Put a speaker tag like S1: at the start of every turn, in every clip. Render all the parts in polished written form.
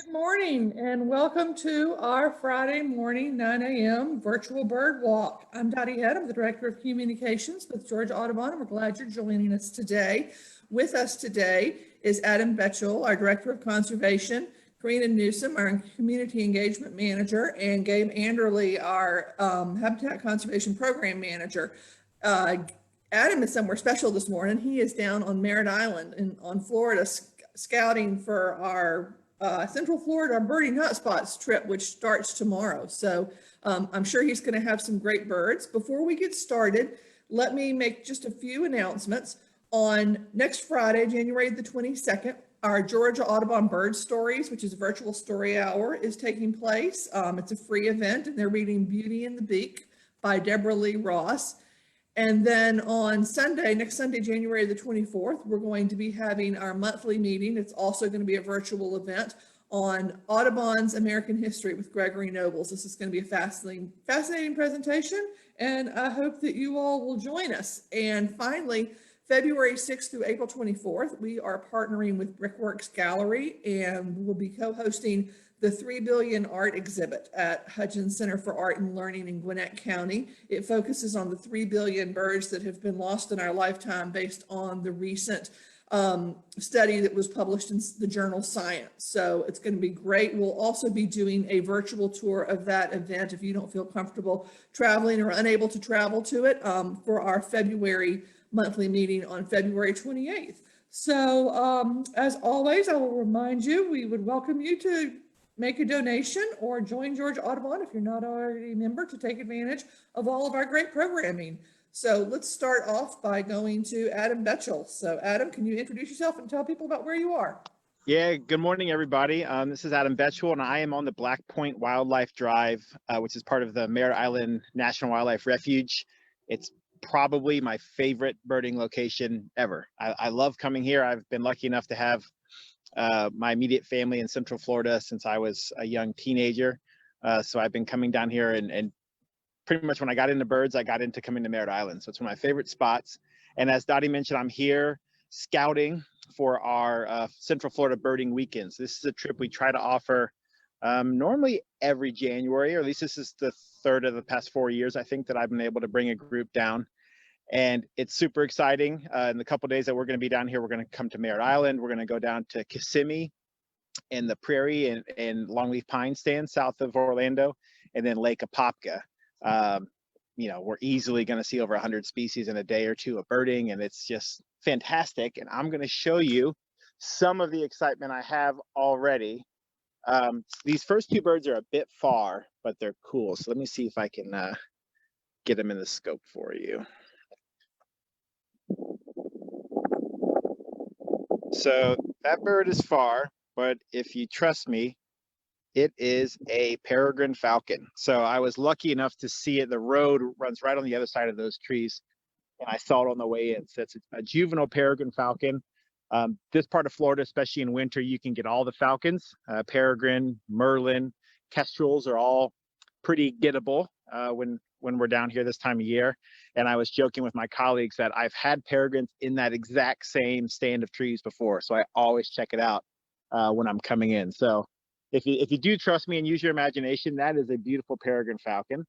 S1: Good morning and welcome to our Friday morning 9 a.m. virtual bird walk. I'm Dottie Head. I'm the Director of Communications with Georgia Audubon, and we're glad you're joining us today. With us today is Adam Betuel, our Director of Conservation, Corina Newsome, our Community Engagement Manager, and Gabe Andrle, our Habitat Conservation Program Manager. Adam is somewhere special this morning. He is down on Merritt Island on Florida scouting for our Central Florida birding hotspots trip, which starts tomorrow. So I'm sure he's going to have some great birds. Before we get started, let me make just a few announcements. On next Friday, January the 22nd, our Georgia Audubon Bird Stories, which is a virtual story hour, is taking place. It's a free event, and they're reading Beauty and the Beak by Deborah Lee Ross. And then on Sunday, next Sunday, January the 24th, we're going to be having our monthly meeting. It's also going to be a virtual event on Audubon's American History with Gregory Nobles. This is going to be a fascinating presentation, and I hope that you all will join us. And finally, February 6th through April 24th, we are partnering with Brickworks Gallery, and we'll be co-hosting the 3 Billion Art exhibit at Hudgens Center for Art and Learning in Gwinnett County. It focuses on the 3 billion birds that have been lost in our lifetime based on the recent study that was published in the journal Science. So it's going to be great. We'll also be doing a virtual tour of that event if you don't feel comfortable traveling or unable to travel to it for our February monthly meeting on February 28th. So as always, I will remind you, we would welcome you to make a donation or join Georgia Audubon if you're not already a member to take advantage of all of our great programming. So let's start off by going to Adam Betuel. So Adam, can you introduce yourself and tell people about where you are?
S2: Yeah, good morning, everybody. This is Adam Betuel, and I am on the Black Point Wildlife Drive, which is part of the Merritt Island National Wildlife Refuge. It's probably my favorite birding location ever. I love coming here. I've been lucky enough to have my immediate family in Central Florida since I was a young teenager. So I've been coming down here and pretty much when I got into birds, I got into coming to Merritt Island. So it's one of my favorite spots. And as Dottie mentioned, I'm here scouting for our Central Florida birding weekends. This is a trip we try to offer normally every January, or at least this is the third of the past 4 years, I think, that I've been able to bring a group down. And it's super exciting. In the couple of days that we're going to be down here, we're going to come to Merritt Island. We're going to go down to Kissimmee and the Prairie and Longleaf Pine Stand south of Orlando, and then Lake Apopka. We're easily going to see over 100 species in a day or two of birding, and it's just fantastic. And I'm going to show you some of the excitement I have already. These first two birds are a bit far, but they're cool. So let me see if I can get them in the scope for you. So that bird is far, but if you trust me, it is a peregrine falcon. So I was lucky enough to see it. The road runs right on the other side of those trees, and I saw it on the way in. So it's a juvenile peregrine falcon. This part of Florida, especially in winter, you can get all the falcons. Peregrine, merlin, kestrels are all pretty gettable when we're down here this time of year. And I was joking with my colleagues that I've had peregrines in that exact same stand of trees before. So I always check it out when I'm coming in. So if you do trust me and use your imagination, that is a beautiful peregrine falcon.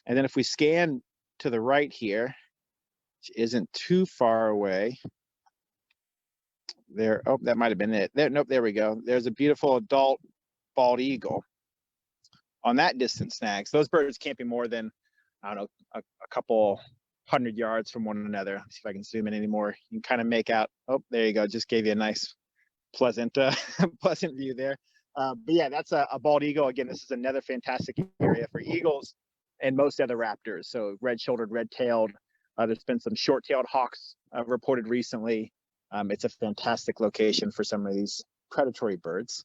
S2: And then if we scan to the right here, which isn't too far away, there, oh, that might have been it. Nope, there we go. There's a beautiful adult bald eagle on that distance snag. So those birds can't be more than, I don't know, a couple 100 yards from one another. Let's see if I can zoom in anymore. You can kind of make out, oh, there you go. Just gave you a nice, pleasant view there. But yeah, that's a bald eagle. Again, this is another fantastic area for eagles and most other raptors. So red-shouldered, red-tailed. There's been some short-tailed hawks reported recently. It's a fantastic location for some of these predatory birds.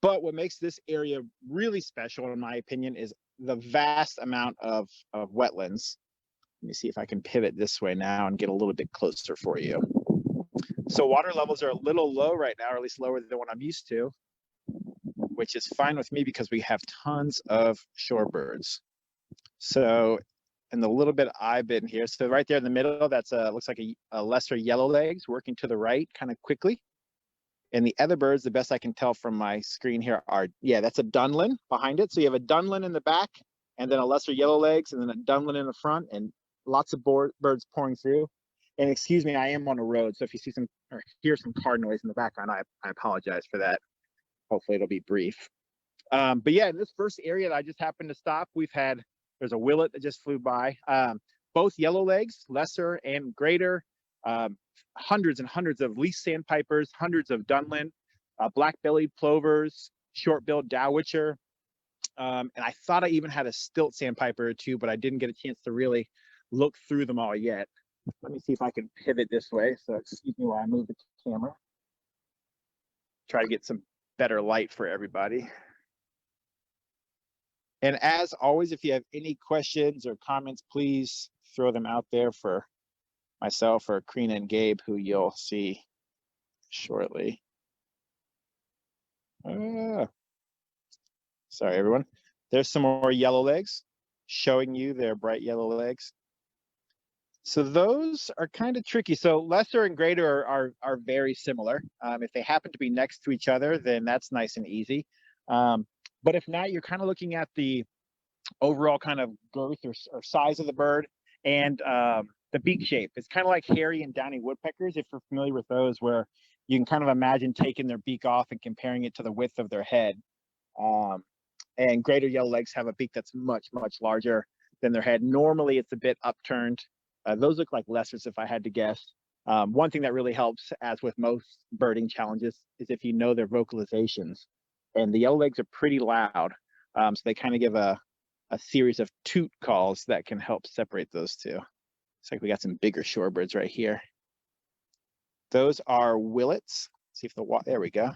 S2: But what makes this area really special, in my opinion, is the vast amount of wetlands. Let me see if I can pivot this way now and get a little bit closer for you. So water levels are a little low right now, or at least lower than what I'm used to, which is fine with me because we have tons of shorebirds. So in the little bit I've been here, so right there in the middle, that's looks like a lesser yellowlegs working to the right kind of quickly. And the other birds, the best I can tell from my screen here are, yeah, that's a dunlin behind it. So you have a dunlin in the back, and then a lesser yellowlegs, and then a dunlin in the front, and lots of birds pouring through. And excuse me, I am on a road, so if you see some or hear some car noise in the background, I apologize for that. Hopefully it'll be brief. But yeah, in this first area that I just happened to stop, there's a willet that just flew by. Both yellowlegs, lesser and greater, hundreds and hundreds of least sandpipers, hundreds of dunlin, black-bellied plovers, short-billed dowitcher, and I thought I even had a stilt sandpiper or two, but I didn't get a chance to really look through them all yet. Let me see if I can pivot this way. So excuse me while I move the camera. Try to get some better light for everybody. And as always, if you have any questions or comments, please throw them out there for myself or Corina and Gabe, who you'll see shortly. Sorry, everyone. There's some more yellowlegs showing you their bright yellow legs. So those are kind of tricky. So lesser and greater are very similar. If they happen to be next to each other, then that's nice and easy. But if not, you're kind of looking at the overall kind of girth or size of the bird and the beak shape. It's kind of like hairy and downy woodpeckers, if you're familiar with those, where you can kind of imagine taking their beak off and comparing it to the width of their head. And greater yellowlegs have a beak that's much, much larger than their head. Normally, it's a bit upturned. Those look like lessers, if I had to guess. One thing that really helps, as with most birding challenges, is if you know their vocalizations. And the yellowlegs are pretty loud, so they kind of give a series of toot calls that can help separate those two. Looks like we got some bigger shorebirds right here. Those are willets. Let's see if there we go.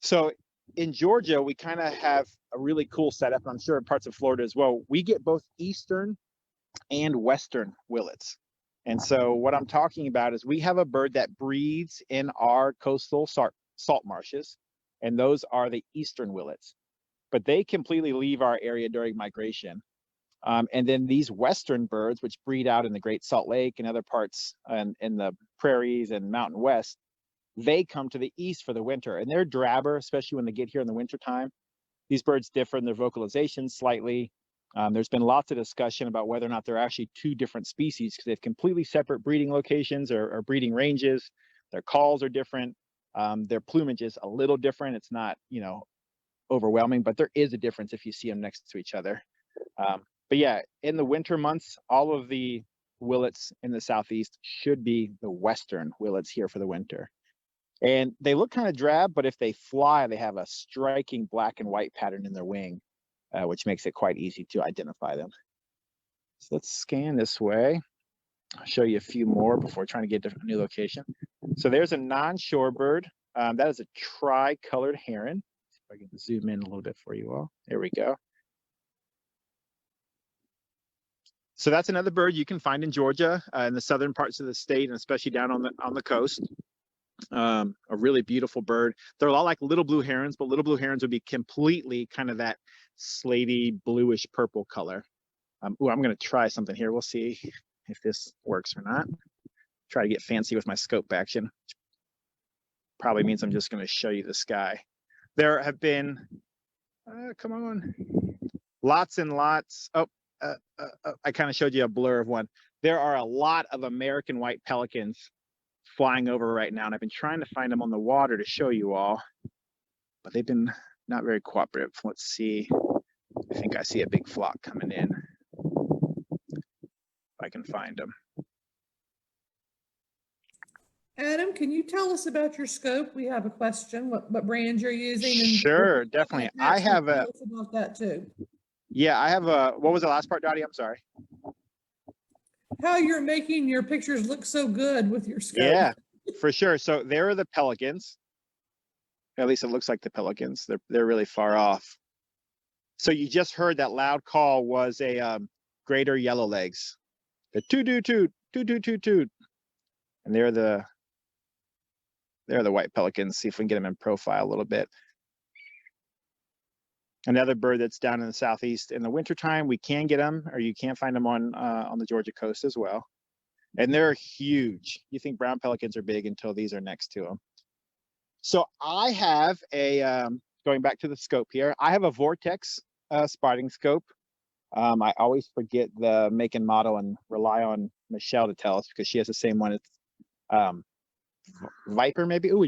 S2: So in Georgia, we kind of have a really cool setup. I'm sure in parts of Florida as well. We get both eastern and western willets. And so what I'm talking about is we have a bird that breeds in our coastal salt marshes, and those are the eastern willets. But they completely leave our area during migration. And then these western birds, which breed out in the Great Salt Lake and other parts in the prairies and Mountain West, they come to the east for the winter, and they're drabber, especially when they get here in the wintertime. These birds differ in their vocalizations slightly. There's been lots of discussion about whether or not they're actually two different species because they have completely separate breeding locations or breeding ranges. Their calls are different. Their plumage is a little different. It's not, overwhelming, but there is a difference if you see them next to each other. But yeah, in the winter months, all of the willets in the southeast should be the western willets here for the winter. And they look kind of drab, but if they fly, they have a striking black and white pattern in their wing, which makes it quite easy to identify them. So let's scan this way. I'll show you a few more before trying to get to a new location. So there's a non-shorebird. That is a tri-colored heron. See if I can zoom in a little bit for you all. There we go. So that's another bird you can find in Georgia, in the southern parts of the state, and especially down on the coast. A really beautiful bird. They're a lot like little blue herons, but little blue herons would be completely kind of that slatey bluish purple color. I'm going to try something here. We'll see if this works or not. Try to get fancy with my scope action. Probably means I'm just going to show you the sky. There have been, come on, lots and lots. I kind of showed you a blur of one. There are a lot of American white pelicans flying over right now, and I've been trying to find them on the water to show you all, but they've been not very cooperative. Let's see. I think I see a big flock coming in. If I can find them.
S1: Adam, can you tell us about your scope? We have a question, what brand you're using? And
S2: sure, definitely. I have
S1: tell us about that too.
S2: Yeah, I have a, what was the last part, Dottie? I'm sorry.
S1: How you're making your pictures look so good with your scope.
S2: Yeah, for sure. So there are the pelicans. At least it looks like the pelicans. They're really far off. So you just heard that loud call was a greater yellowlegs. The toot, and they're the white pelicans. See if we can get them in profile a little bit. Another bird that's down in the southeast in the wintertime, we can get them, or you can find them on the Georgia coast as well. And they're huge. You think brown pelicans are big until these are next to them. So I have going back to the scope here, I have a Vortex spotting scope. I always forget the make and model and rely on Michelle to tell us because she has the same one. It's Viper maybe. Ooh,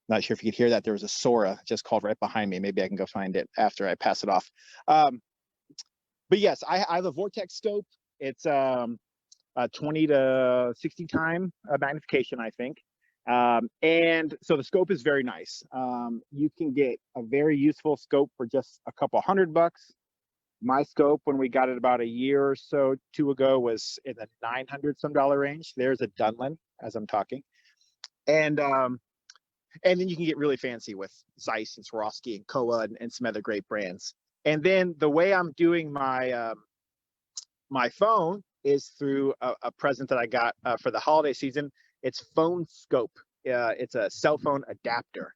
S2: not sure if you could hear that. There was a Sora just called right behind me. Maybe I can go find it after I pass it off. But yes, I have a Vortex scope. It's 20 to 60 time magnification, I think. And so the scope is very nice. You can get a very useful scope for just a couple $100. My scope, when we got it about a year or so, two ago, was in the $900 some range. There's a Dunlin as I'm talking. And then you can get really fancy with Zeiss and Swarovski and Koa and some other great brands. And then the way I'm doing my my phone is through a present that I got for the holiday season. It's Phone Scope. It's a cell phone adapter.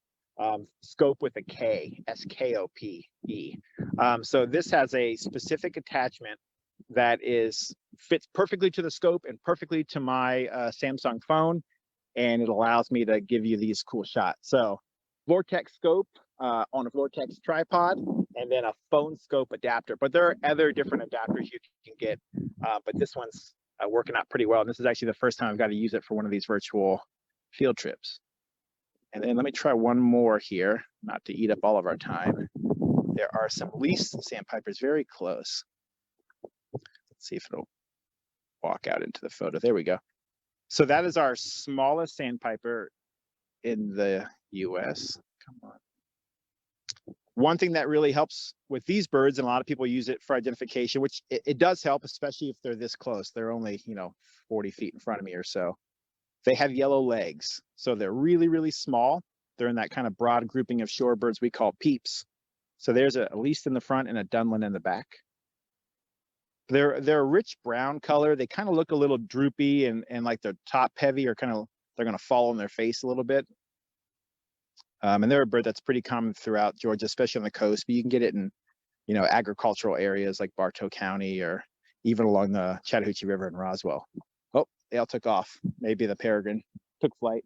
S2: Scope with a K, S-K-O-P-E. So this has a specific attachment that fits perfectly to the scope and perfectly to my Samsung phone, and it allows me to give you these cool shots. So Vortex scope on a Vortex tripod, and then a Phone Scope adapter. But there are other different adapters you can get, but this one's working out pretty well. And this is actually the first time I've got to use it for one of these virtual field trips. And then let me try one more here, not to eat up all of our time. There are some least sandpipers very close. Let's see if it'll walk out into the photo. There we go. So that is our smallest sandpiper in the US. Come on. One thing that really helps with these birds, and a lot of people use it for identification, which it does help, especially if they're this close. They're only, 40 feet in front of me or so. They have yellow legs, so they're really, really small. They're in that kind of broad grouping of shorebirds we call peeps. So there's a least in the front and a Dunlin in the back. They're a rich brown color. They kind of look a little droopy and like they're top heavy, or they're going to fall on their face a little bit. And they're a bird that's pretty common throughout Georgia, especially on the coast. But you can get it in, agricultural areas like Bartow County, or even along the Chattahoochee River in Roswell. Oh, they all took off. Maybe the peregrine took flight.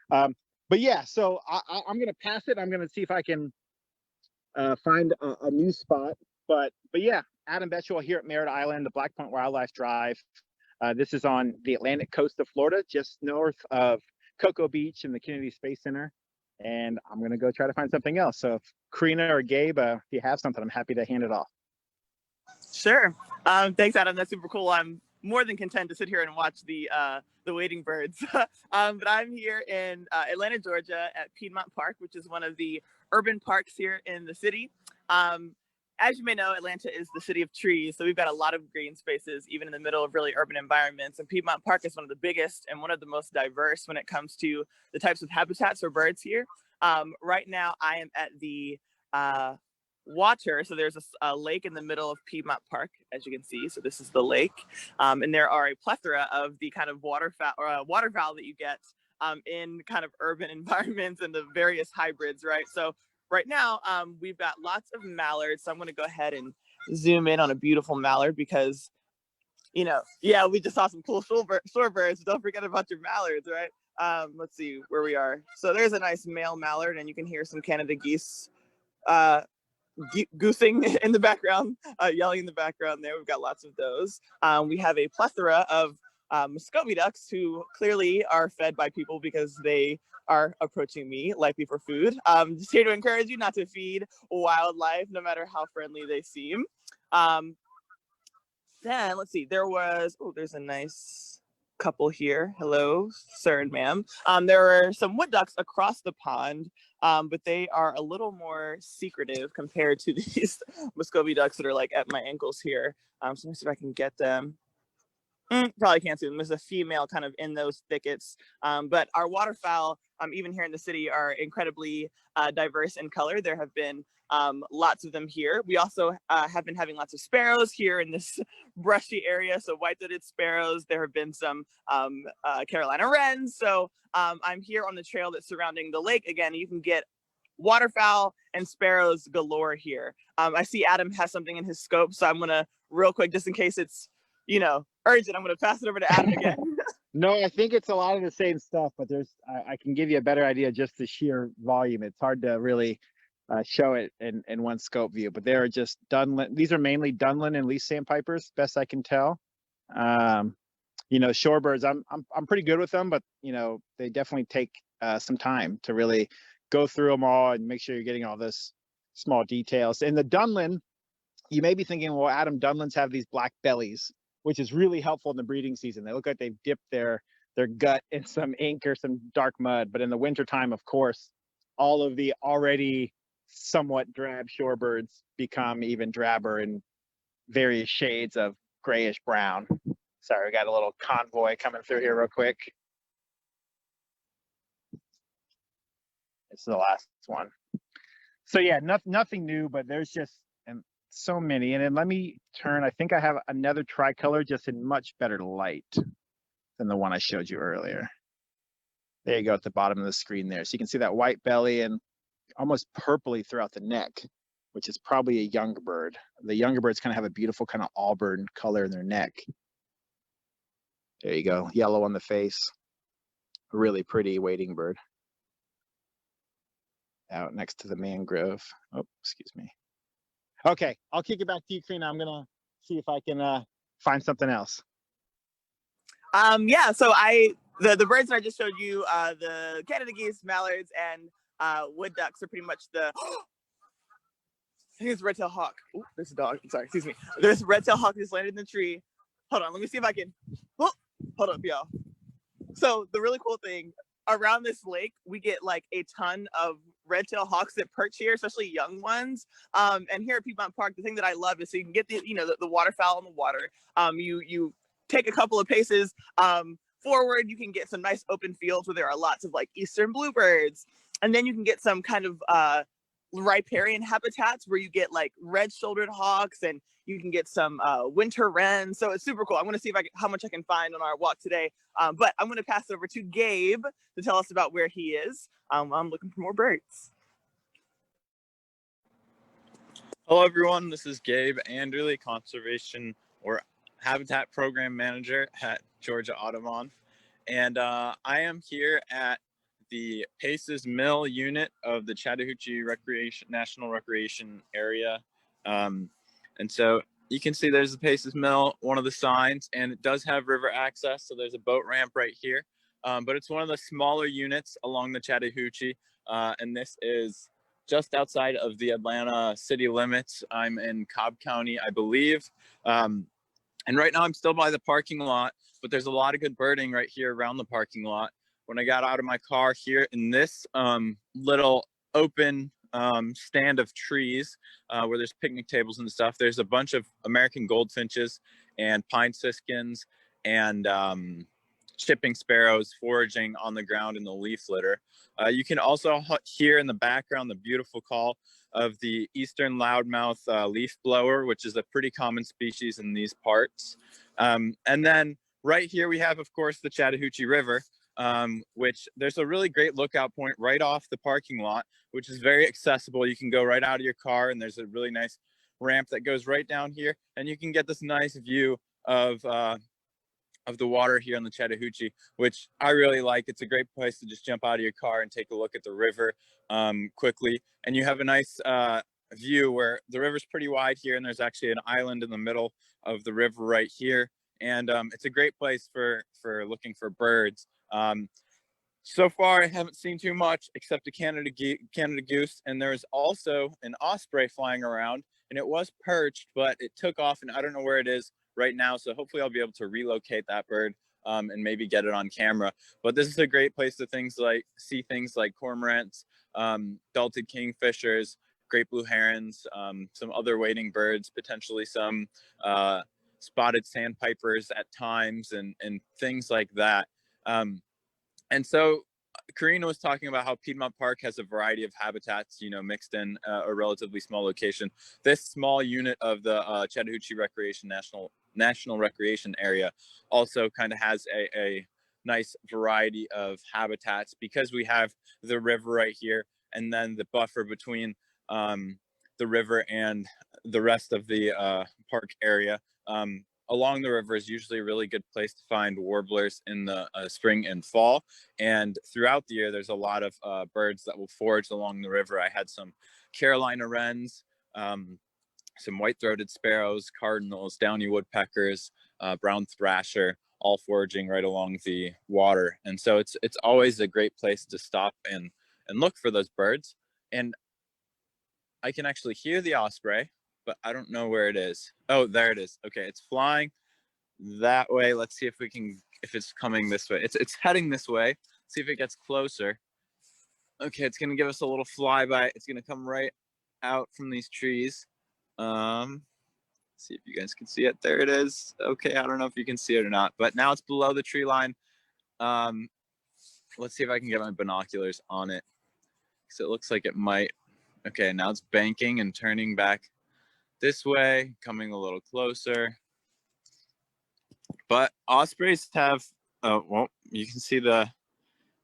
S2: But yeah, so I'm going to pass it. I'm going to see if I can find a new spot. But yeah, Adam Betuel here at Merritt Island, the Black Point Wildlife Drive. This is on the Atlantic coast of Florida, just north of Cocoa Beach and the Kennedy Space Center. And I'm going to go try to find something else. So if Corina or Gabe, if you have something, I'm happy to hand it off.
S3: Sure. Thanks, Adam. That's super cool. I'm more than content to sit here and watch the wading birds. But I'm here in Atlanta, Georgia at Piedmont Park, which is one of the urban parks here in the city. As you may know, Atlanta is the city of trees, so we've got a lot of green spaces, even in the middle of really urban environments. And Piedmont Park is one of the biggest and one of the most diverse when it comes to the types of habitats for birds here. Right now, I am at the water. So there's a lake in the middle of Piedmont Park, as you can see. So this is the lake. And there are a plethora of the kind of waterfowl that you get in kind of urban environments and the various hybrids, right? So right now, we've got lots of mallards. So I'm going to go ahead and zoom in on a beautiful mallard because, we just saw some cool shorebirds. Don't forget about your mallards, right? Let's see where we are. So there's a nice male mallard, and you can hear some Canada geese goosing in the background, yelling in the background there. We've got lots of those. We have a plethora of Muscovy ducks who clearly are fed by people because they are approaching me likely for food. Just here to encourage you not to feed wildlife, no matter how friendly they seem. Then let's see, there's a nice couple here. Hello, sir and ma'am. There are some wood ducks across the pond, but they are a little more secretive compared to these Muscovy ducks that are like at my ankles here. So let me see if I can get them. Probably can't see them. There's a female kind of in those thickets. But our waterfowl, even here in the city, are incredibly diverse in color. There have been lots of them here. We also have been having lots of sparrows here in this brushy area. So white-throated sparrows. There have been some Carolina wrens. So I'm here on the trail that's surrounding the lake. Again, you can get waterfowl and sparrows galore here. I see Adam has something in his scope. So I'm going to real quick, just in case it's, urgent, I'm going to pass it over to Adam again.
S2: No, I think it's a lot of the same stuff, but I can give you a better idea just the sheer volume. It's hard to really show it in one scope view, but they're just Dunlin. These are mainly Dunlin and leaf sandpipers, best I can tell. Shorebirds, I'm pretty good with them, but they definitely take some time to really go through them all and make sure you're getting all those small details. And the Dunlin, you may be thinking, well, Adam, Dunlins have these black bellies, which is really helpful in the breeding season. They look like they've dipped their gut in some ink or some dark mud. But in the wintertime, of course, all of the already somewhat drab shorebirds become even drabber in various shades of grayish brown. Sorry, we got a little convoy coming through here real quick. This is the last one. So yeah, nothing new, but there's just so many. And then let me turn, I think I have another tricolor just in much better light than the one I showed you earlier. There you go at the bottom of the screen there. So you can see that white belly and almost purpley throughout the neck, which is probably a younger bird. The younger birds kind of have a beautiful kind of auburn color in their neck. There you go, yellow on the face. A really pretty wading bird. Out next to the mangrove. Oh, excuse me. Okay, I'll kick it back to you, Corina. I'm gonna see if I can find something else.
S3: Yeah, so the birds that I just showed you, the Canada geese, mallards, and wood ducks are pretty much the I think it's red-tailed hawk. Oh, there's a dog. Sorry, excuse me. There's a red-tailed hawk just landed in the tree. Hold on, let me see if I can. Oh, hold up, y'all. So the really cool thing around this lake, we get like a ton of red-tailed hawks that perch here, especially young ones. And here at Piedmont Park, the thing that I love is so you can get the waterfowl in the water. You take a couple of paces forward, you can get some nice open fields where there are lots of like eastern bluebirds, and then you can get some kind of riparian habitats where you get like red-shouldered hawks, and you can get some winter wrens. So it's super cool. I'm going to see how much I can find on our walk today. But I'm going to pass it over to Gabe to tell us about where he is. I'm looking for more birds.
S4: Hello, everyone. This is Gabe Andrle, Conservation or Habitat Program Manager at Georgia Audubon. And I am here at the Paces Mill unit of the Chattahoochee National Recreation Area. And so you can see there's the Paces Mill, one of the signs, and it does have river access. So there's a boat ramp right here. But it's one of the smaller units along the Chattahoochee. And this is just outside of the Atlanta city limits. I'm in Cobb County, I believe. And right now I'm still by the parking lot, but there's a lot of good birding right here around the parking lot. When I got out of my car here in this little open stand of trees where there's picnic tables and stuff, there's a bunch of American goldfinches and pine siskins and chipping sparrows foraging on the ground in the leaf litter. You can also hear in the background the beautiful call of the eastern loudmouth leaf blower, which is a pretty common species in these parts. And then right here we have, of course, the Chattahoochee River, which there's a really great lookout point right off the parking lot, which is very accessible. You can go right out of your car, and there's a really nice ramp that goes right down here, and you can get this nice view of the water here on the Chattahoochee, which I really like. It's a great place to just jump out of your car and take a look at the river quickly. And you have a nice view where the river's pretty wide here, and there's actually an island in the middle of the river right here. And it's a great place for looking for birds. So far, I haven't seen too much except a Canada goose, and there's also an osprey flying around, and it was perched, but it took off, and I don't know where it is right now. So hopefully I'll be able to relocate that bird and maybe get it on camera. But this is a great place to see things like cormorants, belted kingfishers, great blue herons, some other wading birds, potentially some spotted sandpipers at times, and things like that. And so Corina was talking about how Piedmont Park has a variety of habitats, mixed in a relatively small location. This small unit of the Chattahoochee National Recreation Area also kind of has a nice variety of habitats because we have the river right here, and then the buffer between the river and the rest of the park area along the river is usually a really good place to find warblers in the spring and fall. And throughout the year, there's a lot of birds that will forage along the river. I had some Carolina wrens, some white-throated sparrows, cardinals, downy woodpeckers, brown thrasher, all foraging right along the water. And so it's always a great place to stop and look for those birds. And I can actually hear the osprey, but I don't know where it is. Oh, there it is. Okay, it's flying that way. Let's see if it's coming this way. It's heading this way. See if it gets closer. Okay, it's gonna give us a little flyby. It's gonna come right out from these trees. See if you guys can see it. There it is. Okay, I don't know if you can see it or not, but now it's below the tree line. Let's see if I can get my binoculars on it, because it looks like it might. Okay, now it's banking and turning back this way, coming a little closer. But ospreys have, well, you can see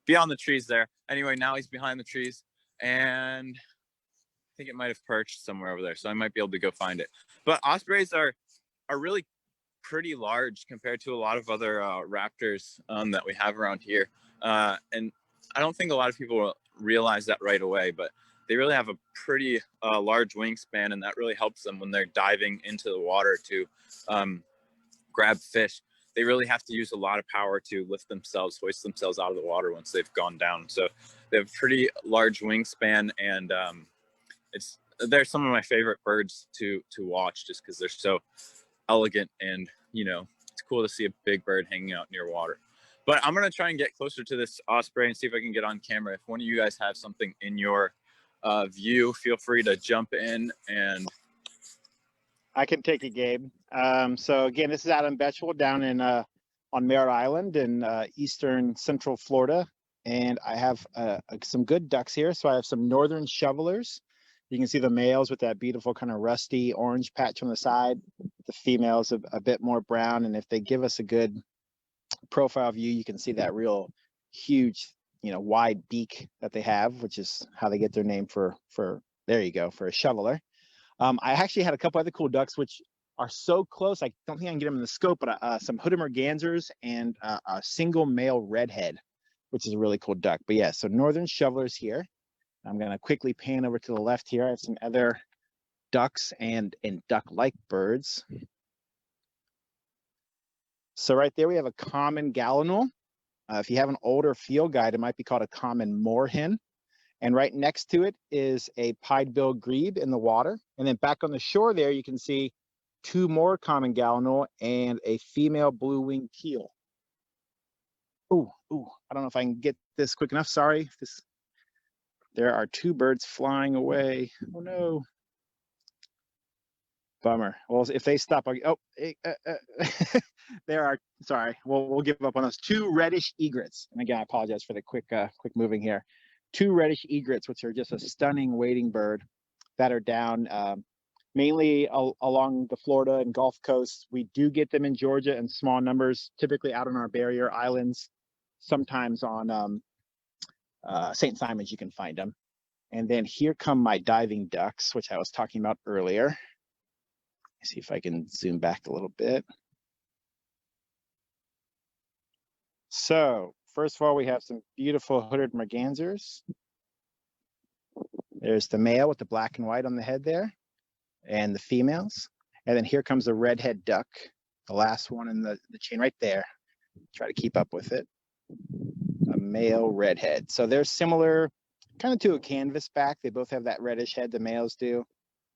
S4: beyond the trees there. Anyway, now he's behind the trees, and I think it might have perched somewhere over there, so I might be able to go find it. But ospreys are really pretty large compared to a lot of other raptors that we have around here. And I don't think a lot of people will realize that right away, but they really have a pretty large wingspan, and that really helps them when they're diving into the water to grab fish. They really have to use a lot of power to lift themselves, hoist themselves out of the water once they've gone down. So they have pretty large wingspan, and they're some of my favorite birds to watch, just because they're so elegant, and it's cool to see a big bird hanging out near water. But I'm gonna try and get closer to this osprey and see if I can get on camera. If one of you guys have something in your view, feel free to jump in. And
S2: I can take it, Gabe. So again, this is Adam Betuel down in on Merritt Island in eastern central Florida, and I have some good ducks here. So I have some northern shovelers. You can see the males with that beautiful kind of rusty orange patch on the side. The females a bit more brown, and if they give us a good profile view, you can see that real huge, wide beak that they have, which is how they get their name for there you go, for a shoveler. I actually had a couple other cool ducks which are so close I don't think I can get them in the scope, but some hooded mergansers and a single male redhead, which is a really cool duck. But yeah, so northern shovelers here. I'm going to quickly pan over to the left here. I have some other ducks and duck-like birds. So right there we have a common gallinule. If you have an older field guide, it might be called a common moorhen. And right next to it is a pied-billed grebe in the water. And then back on the shore there, you can see two more common gallinule and a female blue-winged teal. Ooh, I don't know if I can get this quick enough. Sorry. There are two birds flying away. Oh no. Bummer. Well, if they stop, there are, sorry, we'll give up on those. Two reddish egrets. And again, I apologize for the quick moving here. Two reddish egrets, which are just a stunning wading bird that are down mainly along the Florida and Gulf Coast. We do get them in Georgia in small numbers, typically out on our barrier islands. Sometimes on St. Simon's you can find them. And then here come my diving ducks, which I was talking about earlier. Let's see if I can zoom back a little bit. So first of all, we have some beautiful hooded mergansers. There's the male with the black and white on the head there, and the females. And then here comes the redhead duck, the last one in the chain right there. Try to keep up with it. A male redhead. So they're similar kind of to a canvasback. They both have that reddish head, the males do.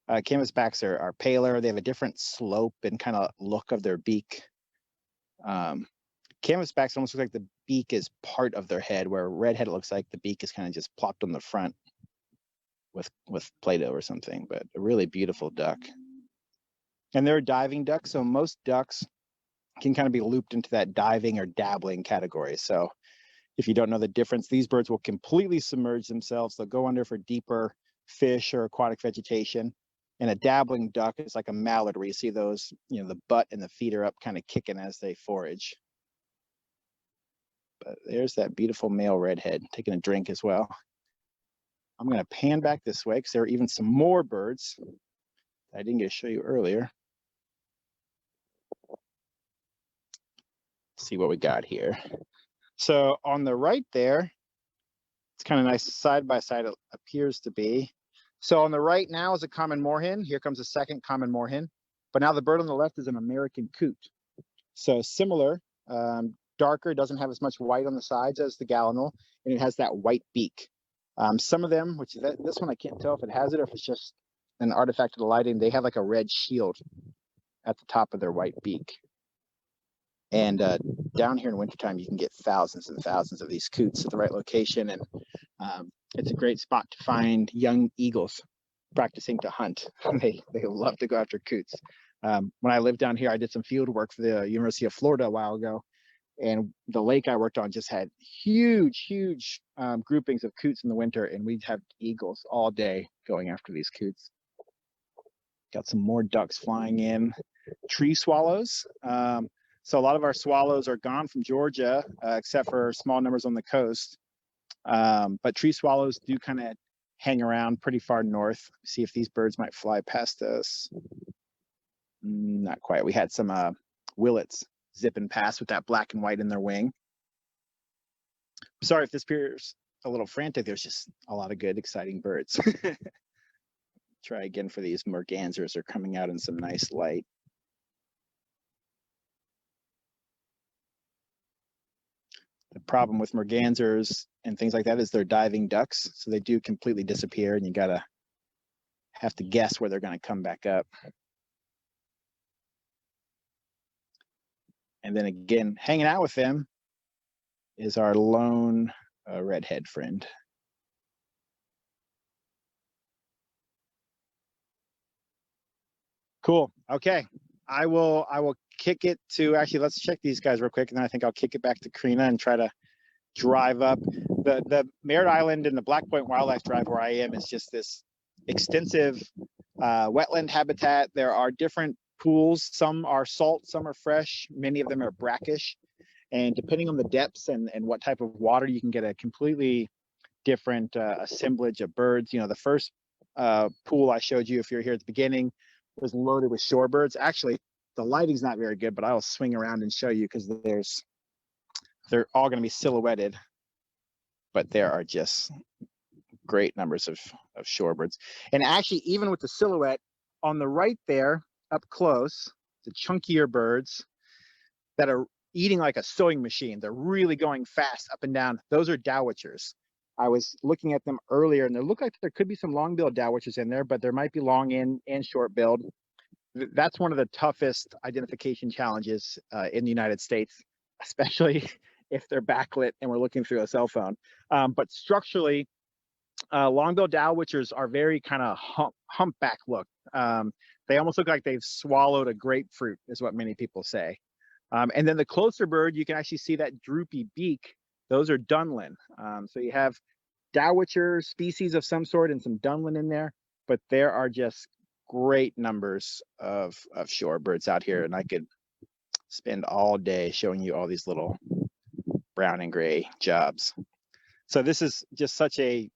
S2: Canvasbacks are paler. They have a different slope and kind of look of their beak. Canvasbacks almost look like the beak is part of their head, where redhead looks like the beak is kind of just plopped on the front with Play-Doh or something, but a really beautiful duck. And they're a diving duck, so most ducks can kind of be looped into that diving or dabbling category. So if you don't know the difference, these birds will completely submerge themselves. They'll go under for deeper fish or aquatic vegetation. And a dabbling duck is like a mallard, where you see those, the butt and the feet are up kind of kicking as they forage. But there's that beautiful male redhead taking a drink as well. I'm going to pan back this way because there are even some more birds that I didn't get to show you earlier. see what we got here. So on the right there, it's kind of nice side by side, it appears to be. So on the right now is a common moorhen. Here comes a second common moorhen. But now the bird on the left is an American coot. So similar, darker, doesn't have as much white on the sides as the gallinal, and it has that white beak. Some of them, which is this one, I can't tell if it has it or if it's just an artifact of the lighting, they have like a red shield at the top of their white beak. And down here in wintertime, you can get thousands and thousands of these coots at the right location. And it's a great spot to find young eagles practicing to hunt. They love to go after coots. When I lived down here, I did some field work for the University of Florida a while ago. And the lake I worked on just had huge groupings of coots in the winter. And we'd have eagles all day going after these coots. Got some more ducks flying in. Tree swallows. So a lot of our swallows are gone from Georgia, except for small numbers on the coast. But tree swallows do kind of hang around pretty far north. See if these birds might fly past us. Not quite. We had some willets zipping past with that black and white in their wing. Sorry if this appears a little frantic. There's just a lot of good, exciting birds. Try again for these mergansers. They're coming out in some nice light. The problem with mergansers and things like that is they're diving ducks, so they do completely disappear, and you gotta have to guess where they're gonna come back up. And then again, hanging out with them is our lone redhead friend. Cool. Okay. I will kick it to, actually, let's check these guys real quick, and then I think I'll kick it back to Corina and try to drive up. The Merritt Island and the Black Point Wildlife Drive where I am is just this extensive wetland habitat. There are different pools. Some are salt, some are fresh. Many of them are brackish. And depending on the depths and what type of water, you can get a completely different assemblage of birds. You know, the first pool I showed you, if you're here at the beginning, was loaded with shorebirds. Actually, the lighting's not very good, but I'll swing around and show you because they're all going to be silhouetted, but there are just great numbers of shorebirds. And actually, even with the silhouette on the right there, up close, the chunkier birds that are eating like a sewing machine. They're really going fast up and down. Those are dowitchers. I was looking at them earlier, and they look like there could be some long-billed dowitchers in there, but there might be long and short-billed. That's one of the toughest identification challenges in the United States, especially if they're backlit and we're looking through a cell phone. But structurally, long-billed dowitchers are very kind of humpback look. They almost look like they've swallowed a grapefruit, is what many people say. And then the closer bird, you can actually see that droopy beak. Those are dunlin. So you have dowitcher species of some sort and some dunlin in there, but there are just great numbers of shorebirds out here, and I could spend all day showing you all these little brown and gray jobs. So this is just such a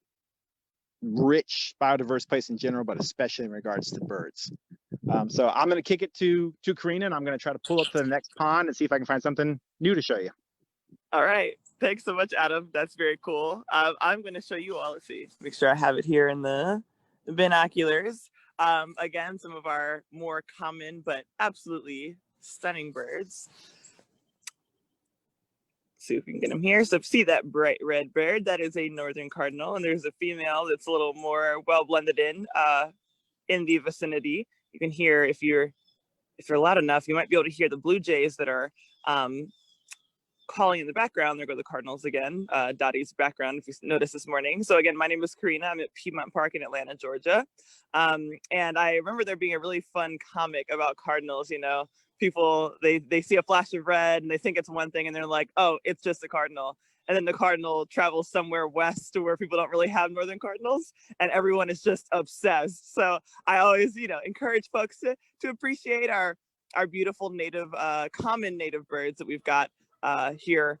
S2: rich biodiverse place in general, but especially in regards to birds. So I'm going to kick it to Corina, and I'm going to try to pull up to the next pond and see if I can find something new to show you.
S3: All right. Thanks so much, Adam. That's very cool. I'm going to show you all. Let's see. Make sure I have it here in the binoculars. Again, some of our more common but absolutely stunning birds. See if we can get them here. So see that bright red bird? That is a northern cardinal, and there's a female that's a little more well blended in the vicinity. You can hear, if you're loud enough, you might be able to hear the blue jays that are calling in the background. There go the cardinals again. Dottie's background, if you noticed this morning. So again, my name is Corina. I'm at Piedmont Park in Atlanta, Georgia. And I remember there being a really fun comic about cardinals. You know, people, they see a flash of red and they think it's one thing, and they're like, oh, it's just a cardinal. And then the cardinal travels somewhere west to where people don't really have northern cardinals, and everyone is just obsessed. So I always, encourage folks to appreciate our beautiful native, common native birds that we've got here,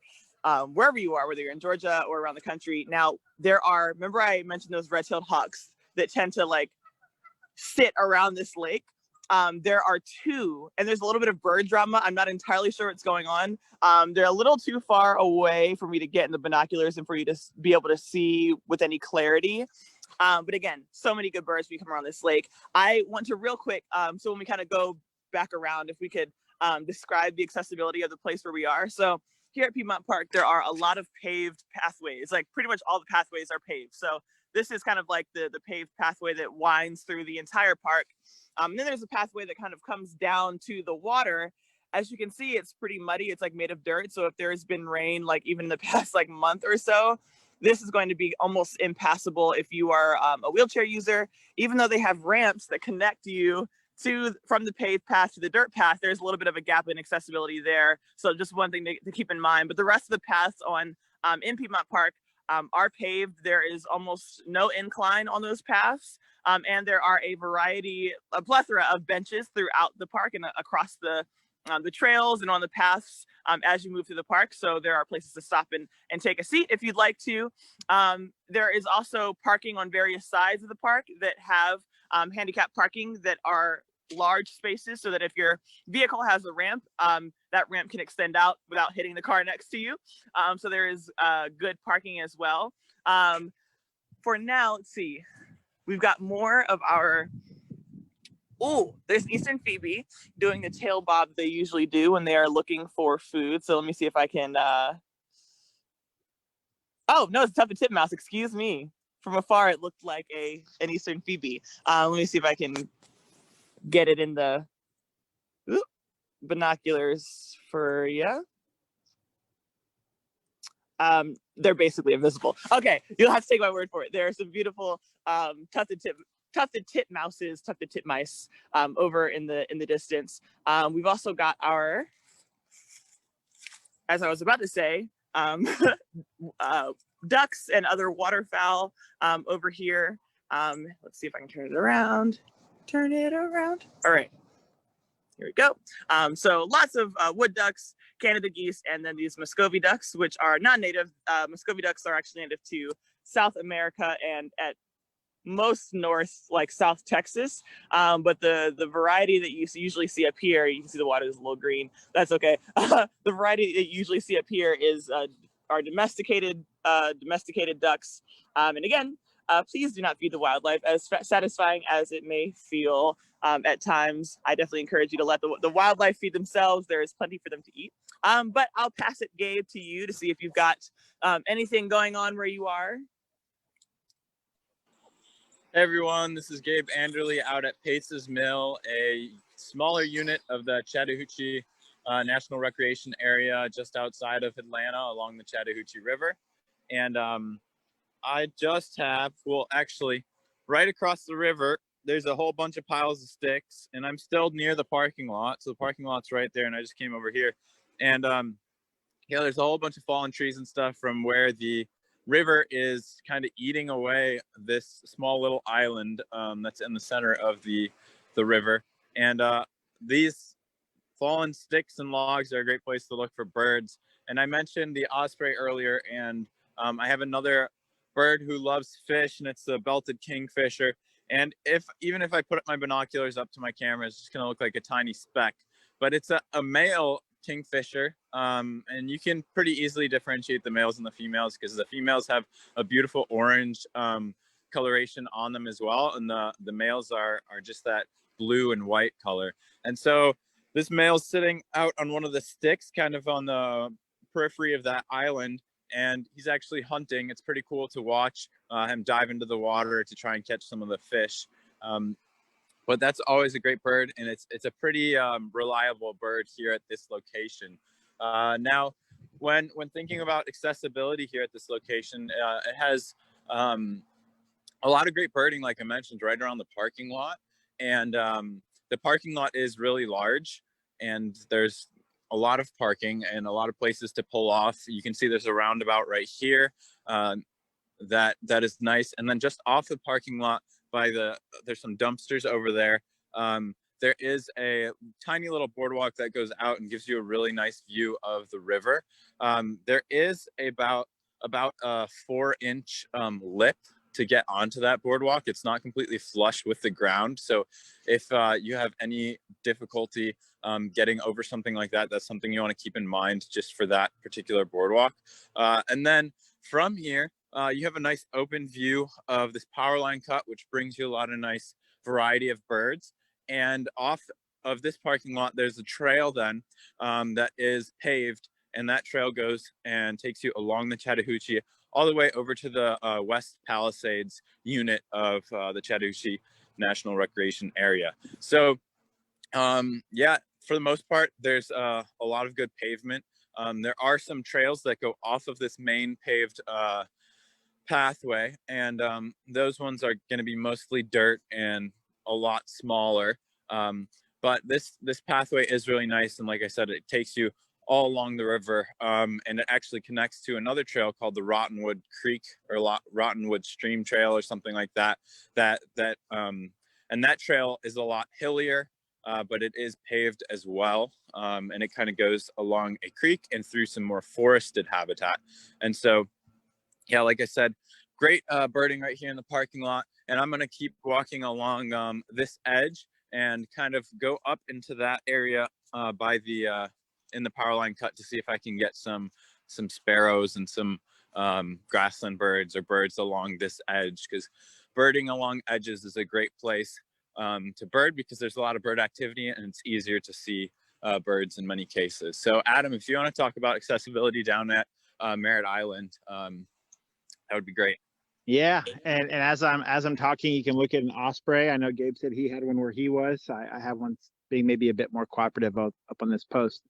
S3: wherever you are, whether you're in Georgia or around the country. Now, remember I mentioned those red-tailed hawks that tend to like sit around this lake? there are two, and there's a little bit of bird drama. I'm not entirely sure what's going on. They're a little too far away for me to get in the binoculars and for you to be able to see with any clarity. But again, so many good birds when you come around this lake. I want to real quick, so when we kind of go back around, if we could describe the accessibility of the place where we are. So here at Piedmont Park, there are a lot of paved pathways. Like pretty much all the pathways are paved. So this is kind of like the paved pathway that winds through the entire park. Then there's a pathway that kind of comes down to the water. As you can see, it's pretty muddy. It's like made of dirt. So if there's been rain, like even in the past like month or so, this is going to be almost impassable if you are a wheelchair user. Even though they have ramps that connect you from the paved path to the dirt path, there's a little bit of a gap in accessibility there. So just one thing to keep in mind. But the rest of the paths in Piedmont Park are paved. There is almost no incline on those paths. And there are a plethora of benches throughout the park and across the trails and on the paths as you move through the park. So there are places to stop and take a seat if you'd like to. There is also parking on various sides of the park that have handicap parking that are large spaces, so that if your vehicle has a ramp, that ramp can extend out without hitting the car next to you. So there is good parking as well. For now, let's see. We've got more of our, there's Eastern Phoebe doing the tail bob they usually do when they are looking for food. So let me see if I can, oh, no, it's tuffed titmouse, excuse me. From afar, it looked like an Eastern Phoebe. Let me see if I can get it in the binoculars for you. They're basically invisible. Okay, you'll have to take my word for it. There are some beautiful tufted titmice over in the distance. We've also got our, as I was about to say, ducks and other waterfowl over here. Let's see if I can turn it around. Turn it around. All right. Here we go. So lots of wood ducks, Canada geese, and then these Muscovy ducks, which are non-native. Muscovy ducks are actually native to South America and at most north, like South Texas. But the variety that you usually see up here, you can see the water is a little green. That's okay. The variety that you usually see up here is our domesticated ducks. And again, please do not feed the wildlife, as satisfying as it may feel at times. I definitely encourage you to let the wildlife feed themselves. There is plenty for them to eat. But I'll pass it, Gabe, to you to see if you've got anything going on where you are.
S4: Hey everyone, this is Gabe Andrle out at Pace's Mill, a smaller unit of the Chattahoochee National Recreation Area just outside of Atlanta along the Chattahoochee River. And I just have, well, actually, right across the river, there's a whole bunch of piles of sticks, and I'm still near the parking lot. So the parking lot's right there, and I just came over here. And yeah, there's a whole bunch of fallen trees and stuff from where the river is kind of eating away this small little island that's in the center of the river. And these fallen sticks and logs are a great place to look for birds. And I mentioned the osprey earlier, and I have another bird who loves fish, and it's the belted kingfisher. And even if I put my binoculars up to my camera, it's just gonna look like a tiny speck, but it's a male kingfisher, and you can pretty easily differentiate the males and the females, because the females have a beautiful orange coloration on them as well, and the males are just that blue and white color. And so this male's sitting out on one of the sticks kind of on the periphery of that island, and he's actually hunting. It's pretty cool to watch him dive into the water to try and catch some of the fish. But that's always a great bird, and it's a pretty reliable bird here at this location. Now, when thinking about accessibility here at this location, it has a lot of great birding, like I mentioned, right around the parking lot. And the parking lot is really large, and there's a lot of parking and a lot of places to pull off. You can see there's a roundabout right here that is nice. And then just off the parking lot there's some dumpsters over there. There is a tiny little boardwalk that goes out and gives you a really nice view of the river. There is about a 4-inch lip to get onto that boardwalk. It's not completely flush with the ground. So if you have any difficulty getting over something like that, that's something you want to keep in mind just for that particular boardwalk. And then from here, you have a nice open view of this power line cut, which brings you a lot of nice variety of birds. And off of this parking lot, there's a trail then that is paved, and that trail goes and takes you along the Chattahoochee all the way over to the West Palisades unit of the Chattahoochee National Recreation Area. So yeah, for the most part, there's a lot of good pavement. There are some trails that go off of this main paved pathway, and those ones are going to be mostly dirt and a lot smaller. But this pathway is really nice, and like I said, it takes you all along the river, and it actually connects to another trail called the Rottenwood Creek or Rottenwood Stream Trail or something like that. And that trail is a lot hillier, but it is paved as well, and it kind of goes along a creek and through some more forested habitat. And so, yeah, like I said, great birding right here in the parking lot. And I'm going to keep walking along this edge and kind of go up into that area by the in the power line cut to see if I can get some sparrows and some grassland birds or birds along this edge, because birding along edges is a great place to bird because there's a lot of bird activity and it's easier to see birds in many cases. So Adam, if you want to talk about accessibility down at Merritt Island, that would be great.
S2: Yeah, and as I'm talking, you can look at an osprey. I know Gabe said he had one where he was. I have one being maybe a bit more cooperative up on this post.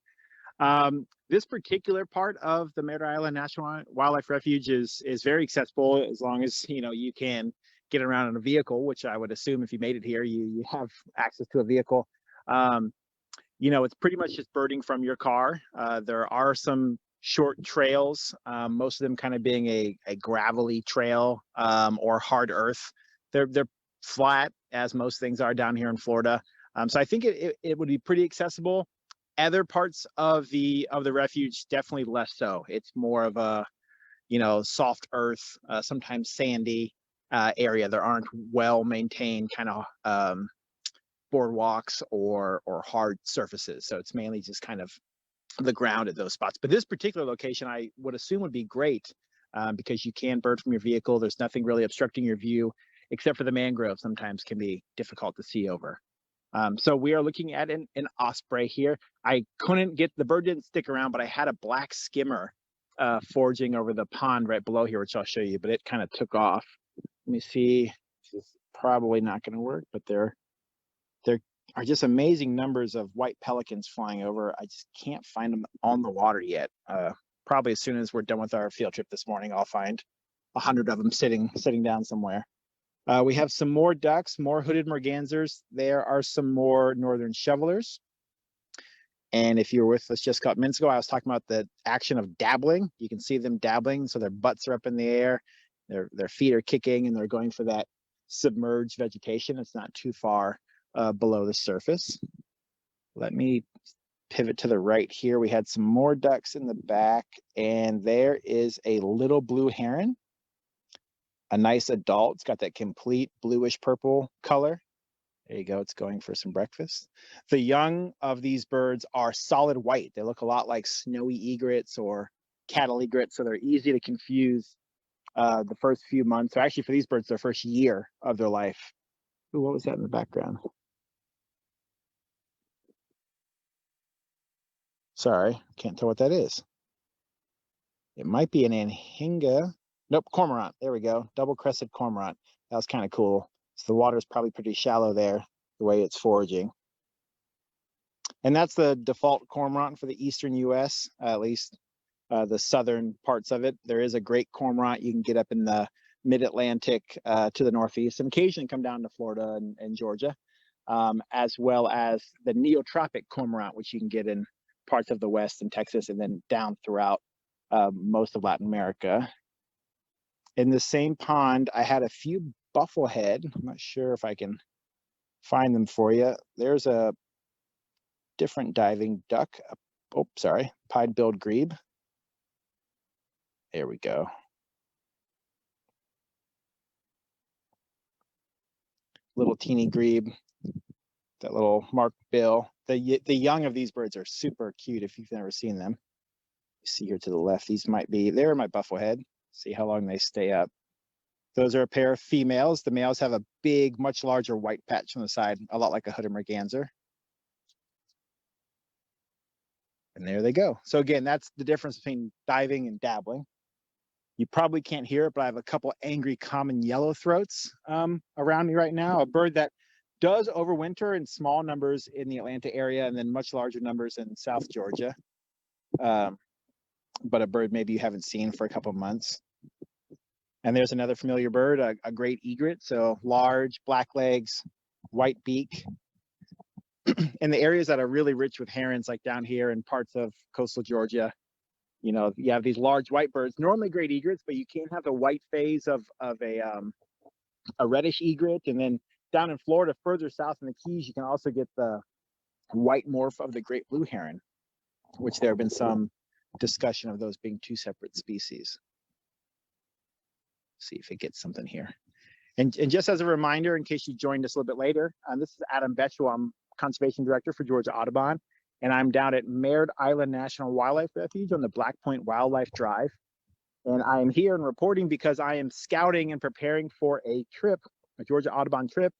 S2: This particular part of the Merritt Island National Wildlife Refuge is very accessible as long as you can get around in a vehicle, which I would assume if you made it here, you have access to a vehicle. It's pretty much just birding from your car. There are some short trails, most of them kind of being a gravelly trail or hard earth. They're flat, as most things are down here in Florida. So I think it would be pretty accessible. Other parts of the refuge, definitely less so. It's more of a soft earth, sometimes sandy area. There aren't well maintained kind of boardwalks or hard surfaces. So it's mainly just kind of the ground at those spots. But this particular location, I would assume, would be great because you can bird from your vehicle. There's nothing really obstructing your view, except for the mangrove sometimes can be difficult to see over. So we are looking at an osprey here. I couldn't get, the bird didn't stick around, but I had a black skimmer foraging over the pond right below here, which I'll show you, but it kind of took off. Let me see. This is probably not going to work, but there are just amazing numbers of white pelicans flying over. I just can't find them on the water yet. Probably as soon as we're done with our field trip this morning, I'll find 100 of them sitting down somewhere. We have some more ducks, more hooded mergansers. There are some more northern shovelers. And if you were with us just a couple minutes ago, I was talking about the action of dabbling. You can see them dabbling, so their butts are up in the air, their feet are kicking, and they're going for that submerged vegetation. It's not too far below the surface. Let me pivot to the right here. We had some more ducks in the back, and there is a little blue heron. A nice adult. It's got that complete bluish purple color. There you go. It's going for some breakfast. The young of these birds are solid white. They look a lot like snowy egrets or cattle egrets, so they're easy to confuse the first few months, or actually for these birds, their first year of their life. Ooh, what was that in the background? Sorry, can't tell what that is. It might be an anhinga. Nope, cormorant. There we go. Double-crested cormorant. That was kind of cool. So the water is probably pretty shallow there, the way it's foraging. And that's the default cormorant for the eastern U.S., at least the southern parts of it. There is a great cormorant you can get up in the mid-Atlantic to the northeast, and occasionally come down to Florida and Georgia, as well as the neotropic cormorant, which you can get in parts of the West and Texas, and then down throughout most of Latin America. In the same pond, I had a few bufflehead. I'm not sure if I can find them for you. There's a different diving duck. Oh, sorry, pied-billed grebe. There we go. little teeny grebe, that little marked bill. The young of these birds are super cute if you've never seen them. You see here to the left, they're my bufflehead. See how long they stay up. Those are a pair of females. The males have a big, much larger white patch on the side, a lot like a hooded merganser. And there they go. So again, that's the difference between diving and dabbling. You probably can't hear it, but I have a couple angry common yellow throats around me right now. A bird that does overwinter in small numbers in the Atlanta area and then much larger numbers in South Georgia. But a bird maybe you haven't seen for a couple months. And there's another familiar bird, a great egret. So large, black legs, white beak. In the areas that are really rich with herons, like down here in parts of coastal Georgia, you know, you have these large white birds, normally great egrets, but you can't have the white phase of a reddish egret. And then down in Florida, further south in the Keys, you can also get the white morph of the great blue heron, which there have been some discussion of those being two separate species. See if it gets something here. And just as a reminder, in case you joined us a little bit later, this is Adam Betuel. I'm Conservation Director for Georgia Audubon, and I'm down at Merritt Island National Wildlife Refuge on the Black Point Wildlife Drive. And I am here and reporting because I am scouting and preparing for a trip, a Georgia Audubon trip,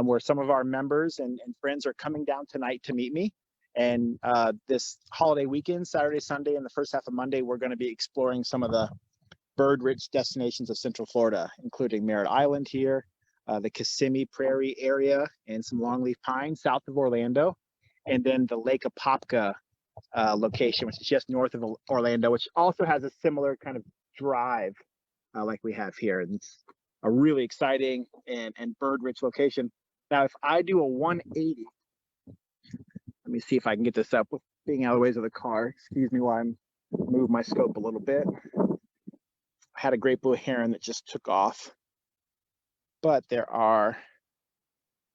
S2: where some of our members and friends are coming down tonight to meet me. And this holiday weekend, Saturday, Sunday, and the first half of Monday, we're going to be exploring some of the bird-rich destinations of Central Florida, including Merritt Island here, the Kissimmee Prairie area, and some longleaf pine south of Orlando, and then the Lake Apopka location, which is just north of Orlando, which also has a similar kind of drive like we have here. And it's a really exciting and bird-rich location. Now, if I do a 180, let me see if I can get this up with being out of the ways of the car. Excuse me while I move my scope a little bit. I had a great blue heron that just took off, but there are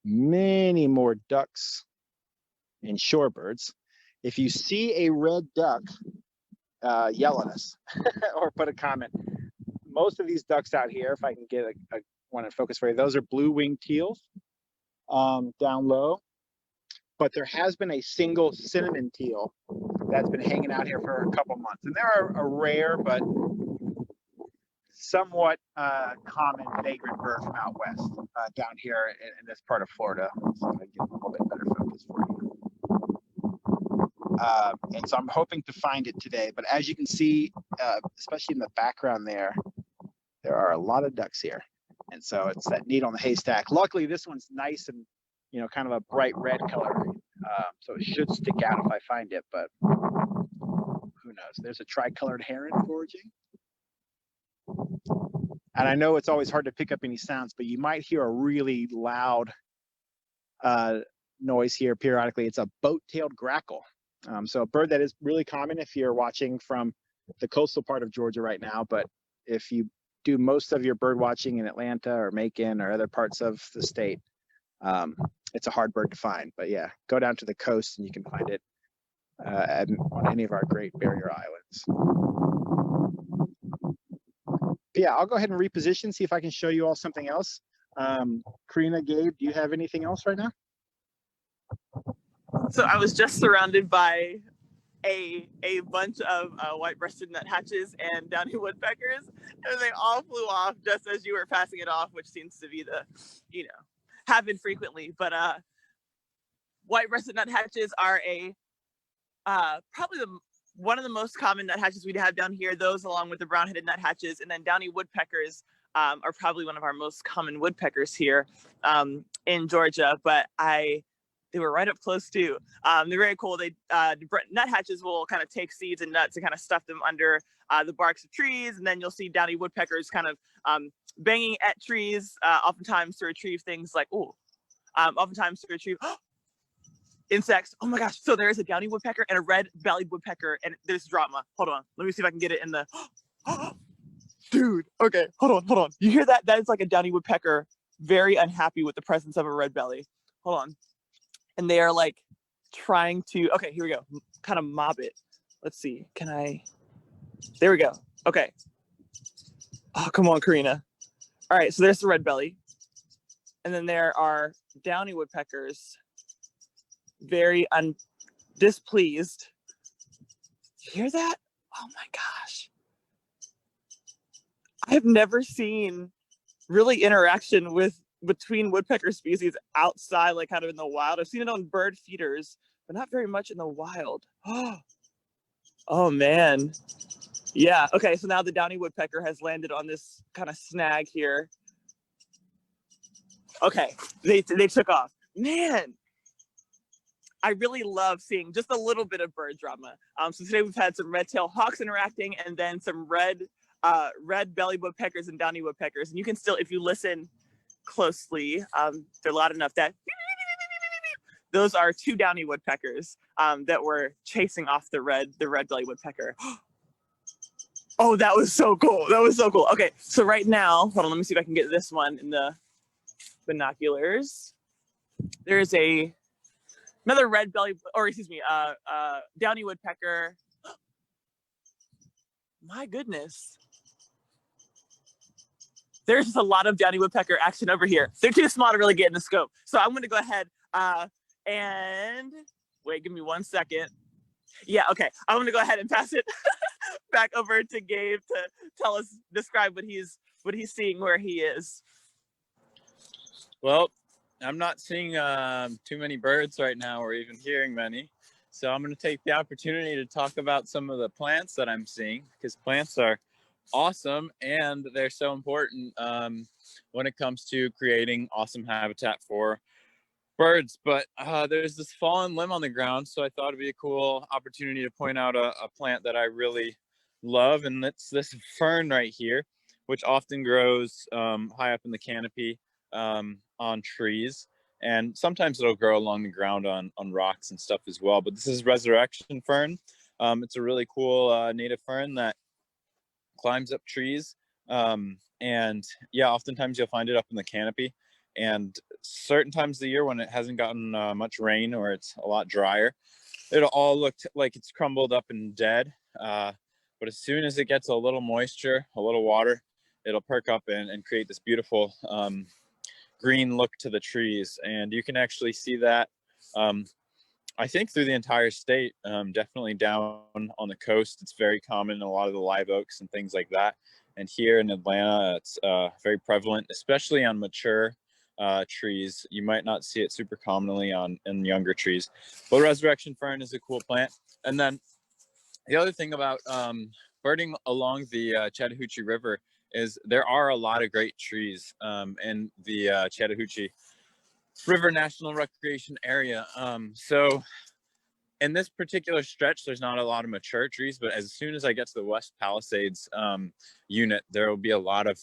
S2: many more ducks and shorebirds. If you see a red duck, yell at us or put a comment. Most of these ducks out here, if I can get a one in focus for you, those are blue-winged teals down low. But there has been a single cinnamon teal that's been hanging out here for a couple months. And there are a rare but somewhat common vagrant bird from out west down here in this part of Florida. So I'm going to get a little bit better focus for you. And so I'm hoping to find it today. But as you can see, especially in the background there are a lot of ducks here. And so it's that needle in the haystack. Luckily, this one's nice and, you know, kind of a bright red color. So it should stick out if I find it, but who knows? There's a tricolored heron foraging. And I know it's always hard to pick up any sounds, but you might hear a really loud noise here periodically. It's a boat-tailed grackle. So a bird that is really common if you're watching from the coastal part of Georgia right now, but if you do most of your bird watching in Atlanta or Macon or other parts of the state, it's a hard bird to find. But yeah, go down to the coast and you can find it on any of our great barrier islands. But yeah, I'll go ahead and reposition, see if I can show you all something else. Corina, Gabe, do you have anything else right now?
S3: So I was just surrounded by a bunch of white-breasted nuthatches and downy woodpeckers, and they all flew off just as you were passing it off, which seems to be the, you know, happen frequently. But white-breasted nuthatches are probably one of the most common nuthatches we'd have down here, those along with the brown-headed nuthatches, and then downy woodpeckers are probably one of our most common woodpeckers here in Georgia. But they were right up close too. They're very cool. Nuthatches will kind of take seeds and nuts and kind of stuff them under the barks of trees, and then you'll see downy woodpeckers kind of banging at trees, oftentimes to retrieve things like insects. Oh my gosh! So there is a downy woodpecker and a red-bellied woodpecker, and there's drama. Hold on, let me see if I can get it in the. Dude, okay, hold on. You hear that? That is like a downy woodpecker, very unhappy with the presence of a red belly. Hold on. And they are like trying to, okay, here we go, kind of mob it. Let's see, there we go. Okay. Oh, come on, Corina. All right, so there's the red belly. And then there are downy woodpeckers, very displeased. You hear that? Oh my gosh. I have never seen really interaction between woodpecker species outside, like kind of in the wild. I've seen it on bird feeders, but not very much in the wild. Oh man. Yeah, okay, so now the downy woodpecker has landed on this kind of snag here. Okay, they took off. Man, I really love seeing just a little bit of bird drama. So today we've had some red-tailed hawks interacting, and then some red belly woodpeckers and downy woodpeckers. And you can still, if you listen closely, they're loud enough that those are two downy woodpeckers that were chasing off the red belly woodpecker. Oh, that was so cool. That was so cool. Okay, so right now, hold on, let me see if I can get this one in the binoculars. There's another downy woodpecker. My goodness. There's just a lot of downy woodpecker action over here. They're too small to really get in the scope. So I'm gonna go ahead and wait, give me 1 second. Yeah, okay. I'm gonna go ahead and pass it back over to Gabe to describe what he's seeing where he is.
S4: Well, I'm not seeing too many birds right now, or even hearing many. So I'm going to take the opportunity to talk about some of the plants that I'm seeing, because plants are awesome and they're so important when it comes to creating awesome habitat for birds. But there's this fallen limb on the ground, so I thought it'd be a cool opportunity to point out a plant that I really love, and it's this fern right here, which often grows high up in the canopy on trees, and sometimes it'll grow along the ground on rocks and stuff as well. But this is resurrection fern. It's a really cool native fern that climbs up trees, and yeah, oftentimes you'll find it up in the canopy, and certain times of the year when it hasn't gotten much rain or it's a lot drier, it'll all look like it's crumbled up and dead, but as soon as it gets a little moisture, a little water, it'll perk up and create this beautiful green look to the trees. And you can actually see that I think through the entire state, definitely down on the coast. It's very common in a lot of the live oaks and things like that. And here in Atlanta, it's very prevalent, especially on mature trees. You might not see it super commonly in younger trees. But resurrection fern is a cool plant. And then the other thing about birding along the Chattahoochee River is there are a lot of great trees in the Chattahoochee River National Recreation Area. So in this particular stretch, there's not a lot of mature trees, but as soon as I get to the West Palisades unit, there will be a lot of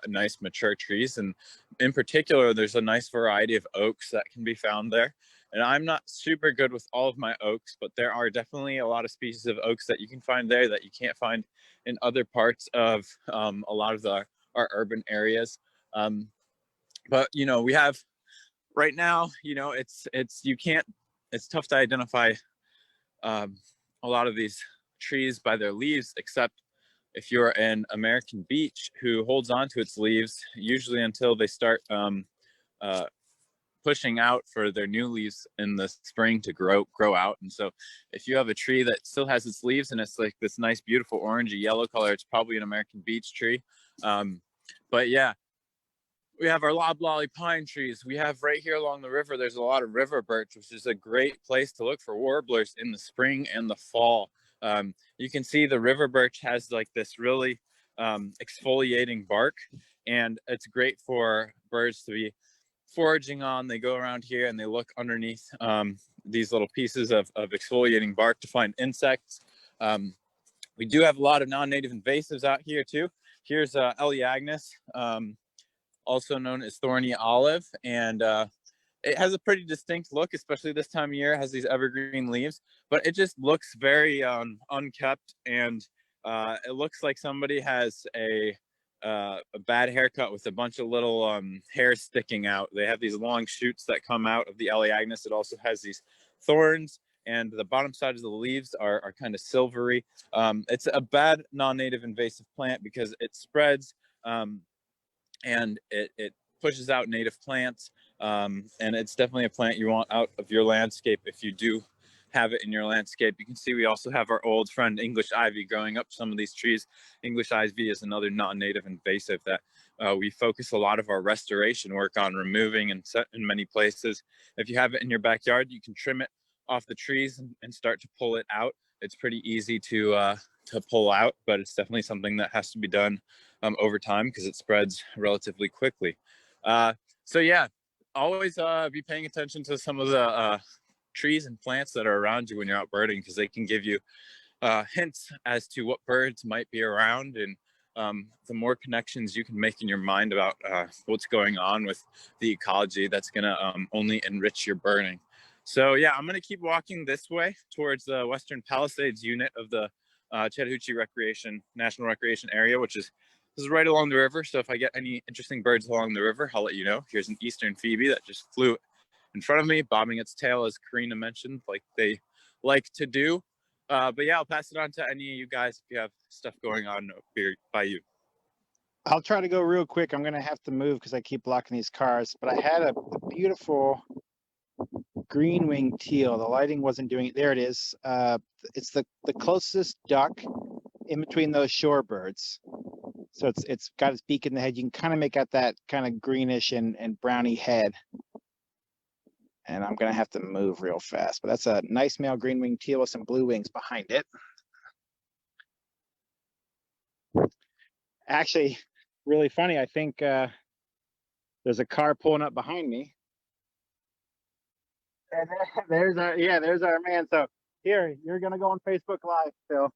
S4: nice mature trees. And in particular, there's a nice variety of oaks that can be found there. And I'm not super good with all of my oaks, but there are definitely a lot of species of oaks that you can find there that you can't find in other parts of a lot of our urban areas. But, you know, we have right now, you know, it's tough to identify a lot of these trees by their leaves, except if you're an American beech who holds on to its leaves, usually until they start pushing out for their new leaves in the spring to grow out. And so if you have a tree that still has its leaves and it's like this nice, beautiful orangey yellow color, it's probably an American beech tree. But yeah, we have our loblolly pine trees. We have right here along the river, there's a lot of river birch, which is a great place to look for warblers in the spring and the fall. You can see the river birch has like this really exfoliating bark, and it's great for birds to be foraging on. They go around here and they look underneath these little pieces of exfoliating bark to find insects. We do have a lot of non-native invasives out here too. Here's Elaeagnus, also known as thorny olive, and it has a pretty distinct look, especially this time of year. It has these evergreen leaves, but it just looks very unkept, and it looks like somebody has a bad haircut with a bunch of little hairs sticking out. They have these long shoots that come out of the Elaeagnus. It also has these thorns, and the bottom side of the leaves are kind of silvery. It's a bad non-native invasive plant because it spreads and it pushes out native plants. And it's definitely a plant you want out of your landscape if you do have it in your landscape. You can see we also have our old friend English ivy growing up some of these trees. English ivy is another non-native invasive that we focus a lot of our restoration work on removing and set in many places. If you have it in your backyard, you can trim it off the trees and start to pull it out. It's pretty easy to pull out, but it's definitely something that has to be done over time because it spreads relatively quickly. So yeah, always be paying attention to some of the trees and plants that are around you when you're out birding, because they can give you hints as to what birds might be around, and the more connections you can make in your mind about what's going on with the ecology, that's gonna only enrich your birding. So yeah, I'm gonna keep walking this way towards the Western Palisades unit of the Chattahoochee National Recreation Area, this is right along the river. So if I get any interesting birds along the river, I'll let you know. Here's an eastern phoebe that just flew in front of me, bobbing its tail, as Corina mentioned, like they like to do. But yeah, I'll pass it on to any of you guys if you have stuff going on by you.
S2: I'll try to go real quick. I'm going to have to move because I keep blocking these cars. But I had a beautiful green-winged teal. The lighting wasn't doing it. There it is. It's the closest duck in between those shorebirds. So it's got its beak in the head. You can kind of make out that kind of greenish and browny head. And I'm going to have to move real fast. But that's a nice male green-winged teal with some blue wings behind it. Actually, really funny. I think there's a car pulling up behind me. And there's our man. So here, you're going to go on Facebook Live, Phil.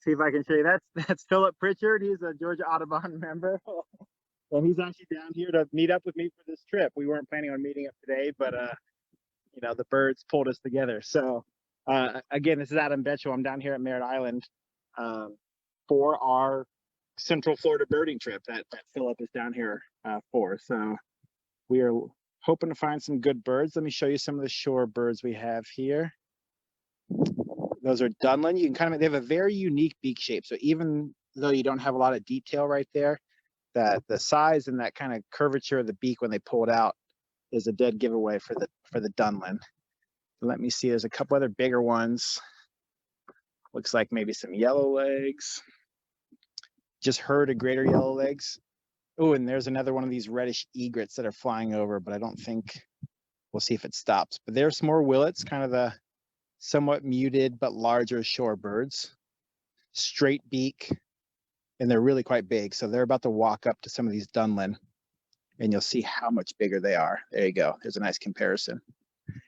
S2: See if I can show you. That's Philip Pritchard. He's a Georgia Audubon member. And he's actually down here to meet up with me for this trip. We weren't planning on meeting up today, but you know, the birds pulled us together. So again, this is Adam Betuel. I'm down here at Merritt Island for our Central Florida birding trip that Philip is down here for. So we are hoping to find some good birds. Let me show you some of the shore birds we have here. Those are Dunlin. You can they have a very unique beak shape. So even though you don't have a lot of detail right there, that the size and that kind of curvature of the beak when they pull it out is a dead giveaway for the Dunlin. Let me see, there's a couple other bigger ones. Looks like maybe some yellow legs. Just heard a greater yellow legs. Oh, and there's another one of these reddish egrets that are flying over, but I don't think, we'll see if it stops. But there's some more willets, kind of the somewhat muted but larger shorebirds. Straight beak, and they're really quite big. So they're about to walk up to some of these Dunlin, and you'll see how much bigger they are. There you go. There's a nice comparison.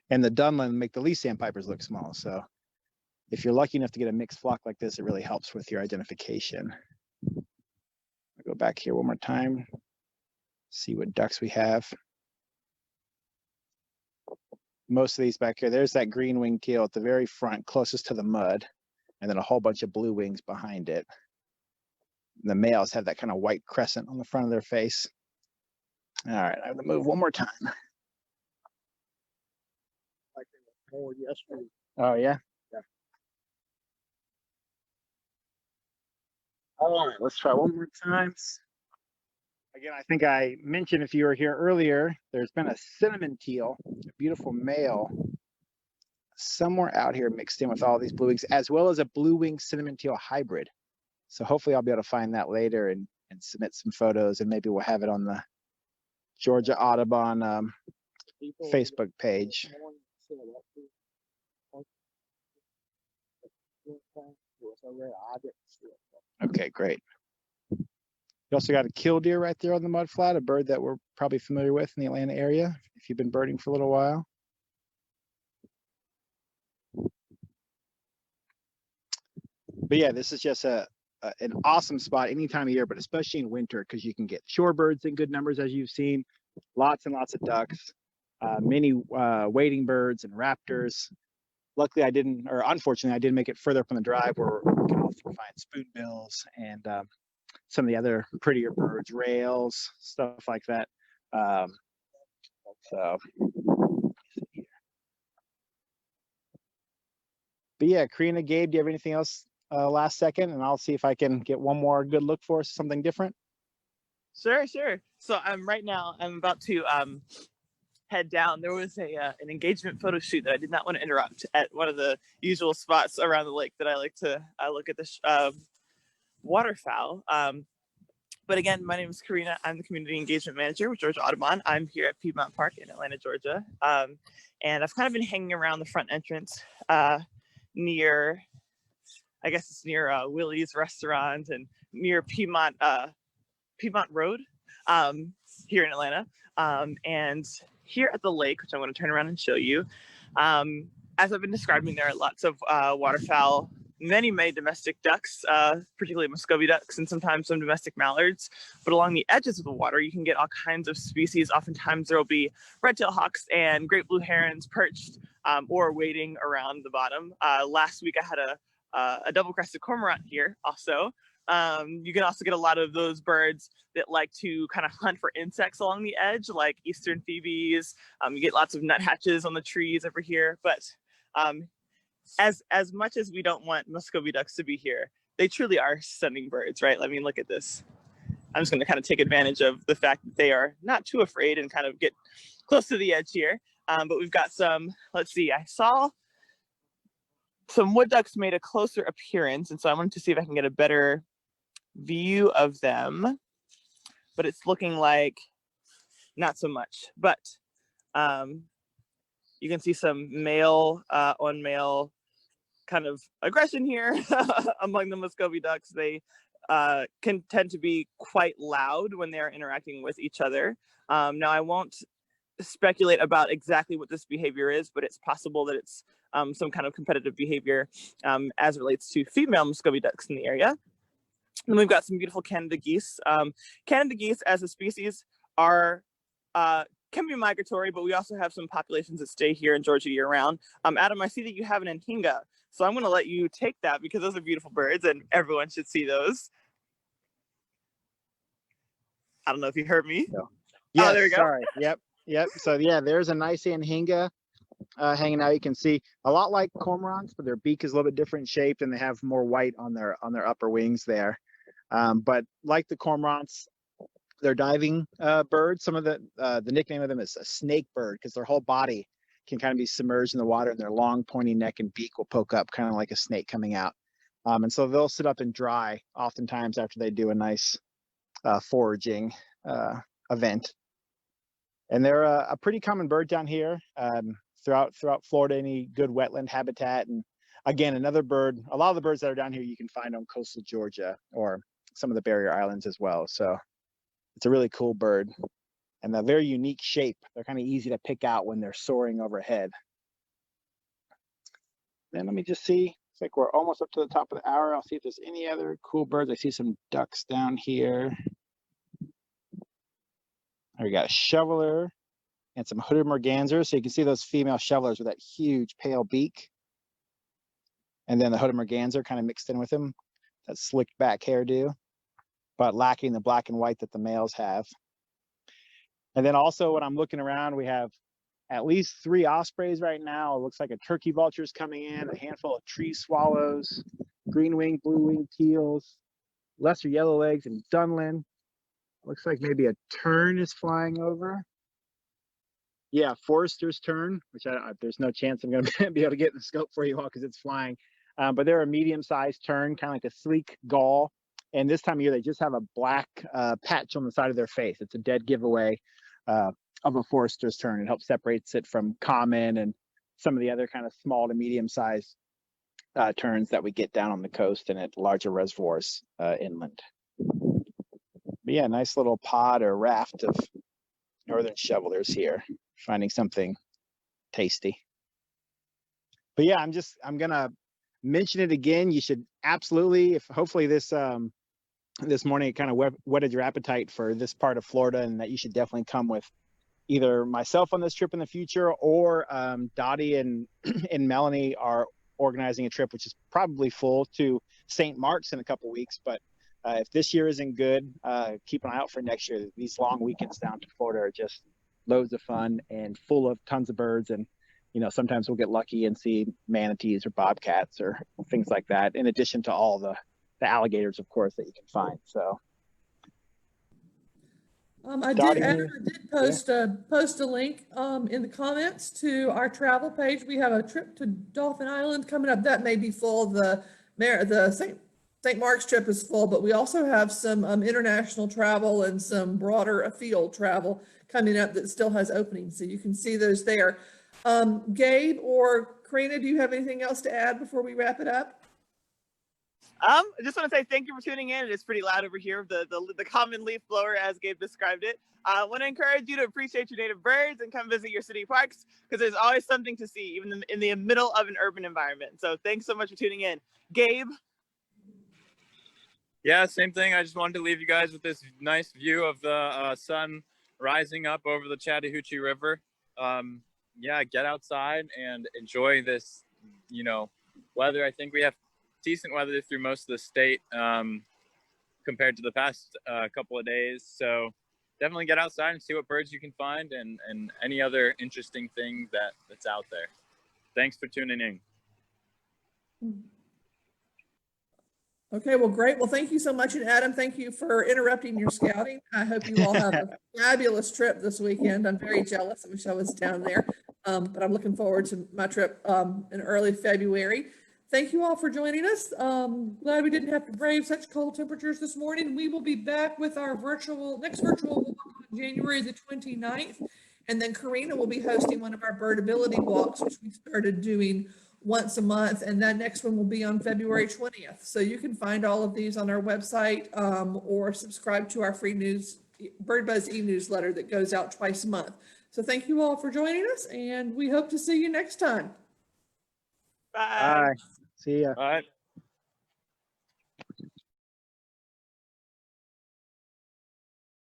S2: And the Dunlin make the leaf sandpipers look small. So if you're lucky enough to get a mixed flock like this, it really helps with your identification. I'll go back here one more time, see what ducks we have. Most of these back here, there's that green-winged teal at the very front, closest to the mud, and then a whole bunch of blue wings behind it. And the males have that kind of white crescent on the front of their face. All right, I'm gonna move one more time. Oh yeah? Yeah. All right, let's try one more time. Again, I think I mentioned if you were here earlier, there's been a cinnamon teal, a beautiful male, somewhere out here mixed in with all these blue wings, as well as a blue-winged cinnamon teal hybrid. So hopefully I'll be able to find that later and submit some photos, and maybe we'll have it on the Georgia Audubon Facebook page. Okay, great. You also got a killdeer right there on the mudflat, a bird that we're probably familiar with in the Atlanta area if you've been birding for a little while. But yeah, this is just an awesome spot any time of year, but especially in winter, because you can get shorebirds in good numbers, as you've seen, lots and lots of ducks, many wading birds and raptors. Luckily, unfortunately, I didn't make it further up on the drive where we can also find spoonbills and some of the other prettier birds, rails, stuff like that. But yeah, Corina, Gabe, do you have anything else last second? And I'll see if I can get one more good look for us, something different.
S3: Sure, sure. So right now I'm about to head down. There was an engagement photo shoot that I did not want to interrupt at one of the usual spots around the lake that I like to look at the waterfowl. But again, my name is Corina. I'm the Community Engagement Manager with Georgia Audubon. I'm here at Piedmont Park in Atlanta, Georgia. And I've kind of been hanging around the front entrance near, I guess it's near Willie's restaurant and near Piedmont Road here in Atlanta. And here at the lake, which I'm going to turn around and show you, as I've been describing, there are lots of waterfowl, many domestic ducks, particularly Muscovy ducks, and sometimes some domestic mallards. But along the edges of the water, you can get all kinds of species. Oftentimes there will be red-tailed hawks and great blue herons perched or wading around the bottom. Last week I had a double-crested cormorant here also. You can also get a lot of those birds that like to kind of hunt for insects along the edge, like eastern phoebes. You get lots of nuthatches on the trees over here. But as much as we don't want Muscovy ducks to be here, they truly are stunning birds, right? I mean, look at this. I'm just going to kind of take advantage of the fact that they are not too afraid and kind of get close to the edge here. But we've got some, let's see, I saw some wood ducks made a closer appearance. And so I wanted to see if I can get a better view of them, but it's looking like not so much. But you can see some male on male kind of aggression here among the Muscovy ducks. They can tend to be quite loud when they're interacting with each other. Now, I won't speculate about exactly what this behavior is, but it's possible that it's some kind of competitive behavior as it relates to female Muscovy ducks in the area. Then we've got some beautiful Canada geese. Canada geese as a species are can be migratory, but we also have some populations that stay here in Georgia year round. Adam, I see that you have an anhinga, so I'm going to let you take that because those are beautiful birds and everyone should see those. I don't know if you heard me.
S2: No. Yes,
S3: oh, there we go.
S2: Sorry. Yep. So yeah, there's a nice anhinga hanging out. You can see a lot like cormorants, but their beak is a little bit different shaped and they have more white on their upper wings there. But like the cormorants, they're diving birds. Some of the nickname of them is a snake bird because their whole body can kind of be submerged in the water and their long pointy neck and beak will poke up kind of like a snake coming out. And so they'll sit up and dry oftentimes after they do a nice foraging event. And they're a pretty common bird down here throughout Florida, any good wetland habitat. And again, another bird, a lot of the birds that are down here you can find on coastal Georgia or some of the barrier islands as well. So it's a really cool bird and a very unique shape. They're kind of easy to pick out when they're soaring overhead. Then let me just see. It's like we're almost up to the top of the hour. I'll see if there's any other cool birds. I see some ducks down here. We got a shoveler and some hooded mergansers. So you can see those female shovelers with that huge pale beak. And then the hooded merganser kind of mixed in with them. That slicked back hairdo, but lacking the black and white that the males have. And then also when I'm looking around, we have at least 3 ospreys right now. It looks like a turkey vulture is coming in, a handful of tree swallows, green-winged, blue-winged teals, lesser yellowlegs, and dunlin. Looks like maybe a tern is flying over. Yeah, Forrester's tern, which there's no chance I'm going to be able to get in the scope for you all because it's flying. But they're a medium-sized tern, kind of like a sleek gull. And this time of year, they just have a black patch on the side of their face. It's a dead giveaway of a Forrester's tern. It helps separates it from common and some of the other kind of small to medium-sized terns that we get down on the coast and at larger reservoirs inland. But yeah, nice little pod or raft of northern shovelers here, finding something tasty. But yeah, I'm gonna mention it again. You should absolutely, hopefully this morning it kind of whetted your appetite for this part of Florida, and that you should definitely come with either myself on this trip in the future or Dottie and Melanie are organizing a trip, which is probably full, to St. Mark's in a couple weeks. But if this year isn't good, keep an eye out for next year. These long weekends down to Florida are just loads of fun and full of tons of birds. And, you know, sometimes we'll get lucky and see manatees or bobcats or things like that, in addition to all the alligators, of course, that you can find. So. Dottie,
S1: Editor did post a link in the comments to our travel page. We have a trip to Dolphin Island coming up. That may be full. The St. Mark's trip is full, but we also have some international travel and some broader afield travel coming up that still has openings. So you can see those there. Gabe or Corina, do you have anything else to add before we wrap it up?
S3: I just want to say thank you for tuning in. It's pretty loud over here, the common leaf blower, as Gabe described it. I want to encourage you to appreciate your native birds and come visit your city parks, because there's always something to see, even in the middle of an urban environment. So thanks so much for tuning in. Gabe?
S4: Yeah, same thing. I just wanted to leave you guys with this nice view of the sun rising up over the Chattahoochee River. Yeah, get outside and enjoy this, weather. I think we have decent weather through most of the state compared to the past couple of days. So definitely get outside and see what birds you can find and any other interesting thing that's out there. Thanks for tuning in.
S1: Okay, well, great. Well, thank you so much. And Adam, thank you for interrupting your scouting. I hope you all have a fabulous trip this weekend. I'm very jealous. I wish I was down there, but I'm looking forward to my trip in early February. Thank you all for joining us. Glad we didn't have to brave such cold temperatures this morning. We will be back with our next virtual walk on January the 29th. And then Corina will be hosting one of our birdability walks, which we started doing once a month. And that next one will be on February 20th. So you can find all of these on our website or subscribe to our free BirdBuzz e-newsletter that goes out twice a month. So thank you all for joining us, and we hope to see you next time.
S3: Bye.
S2: Bye. See ya.
S4: Bye.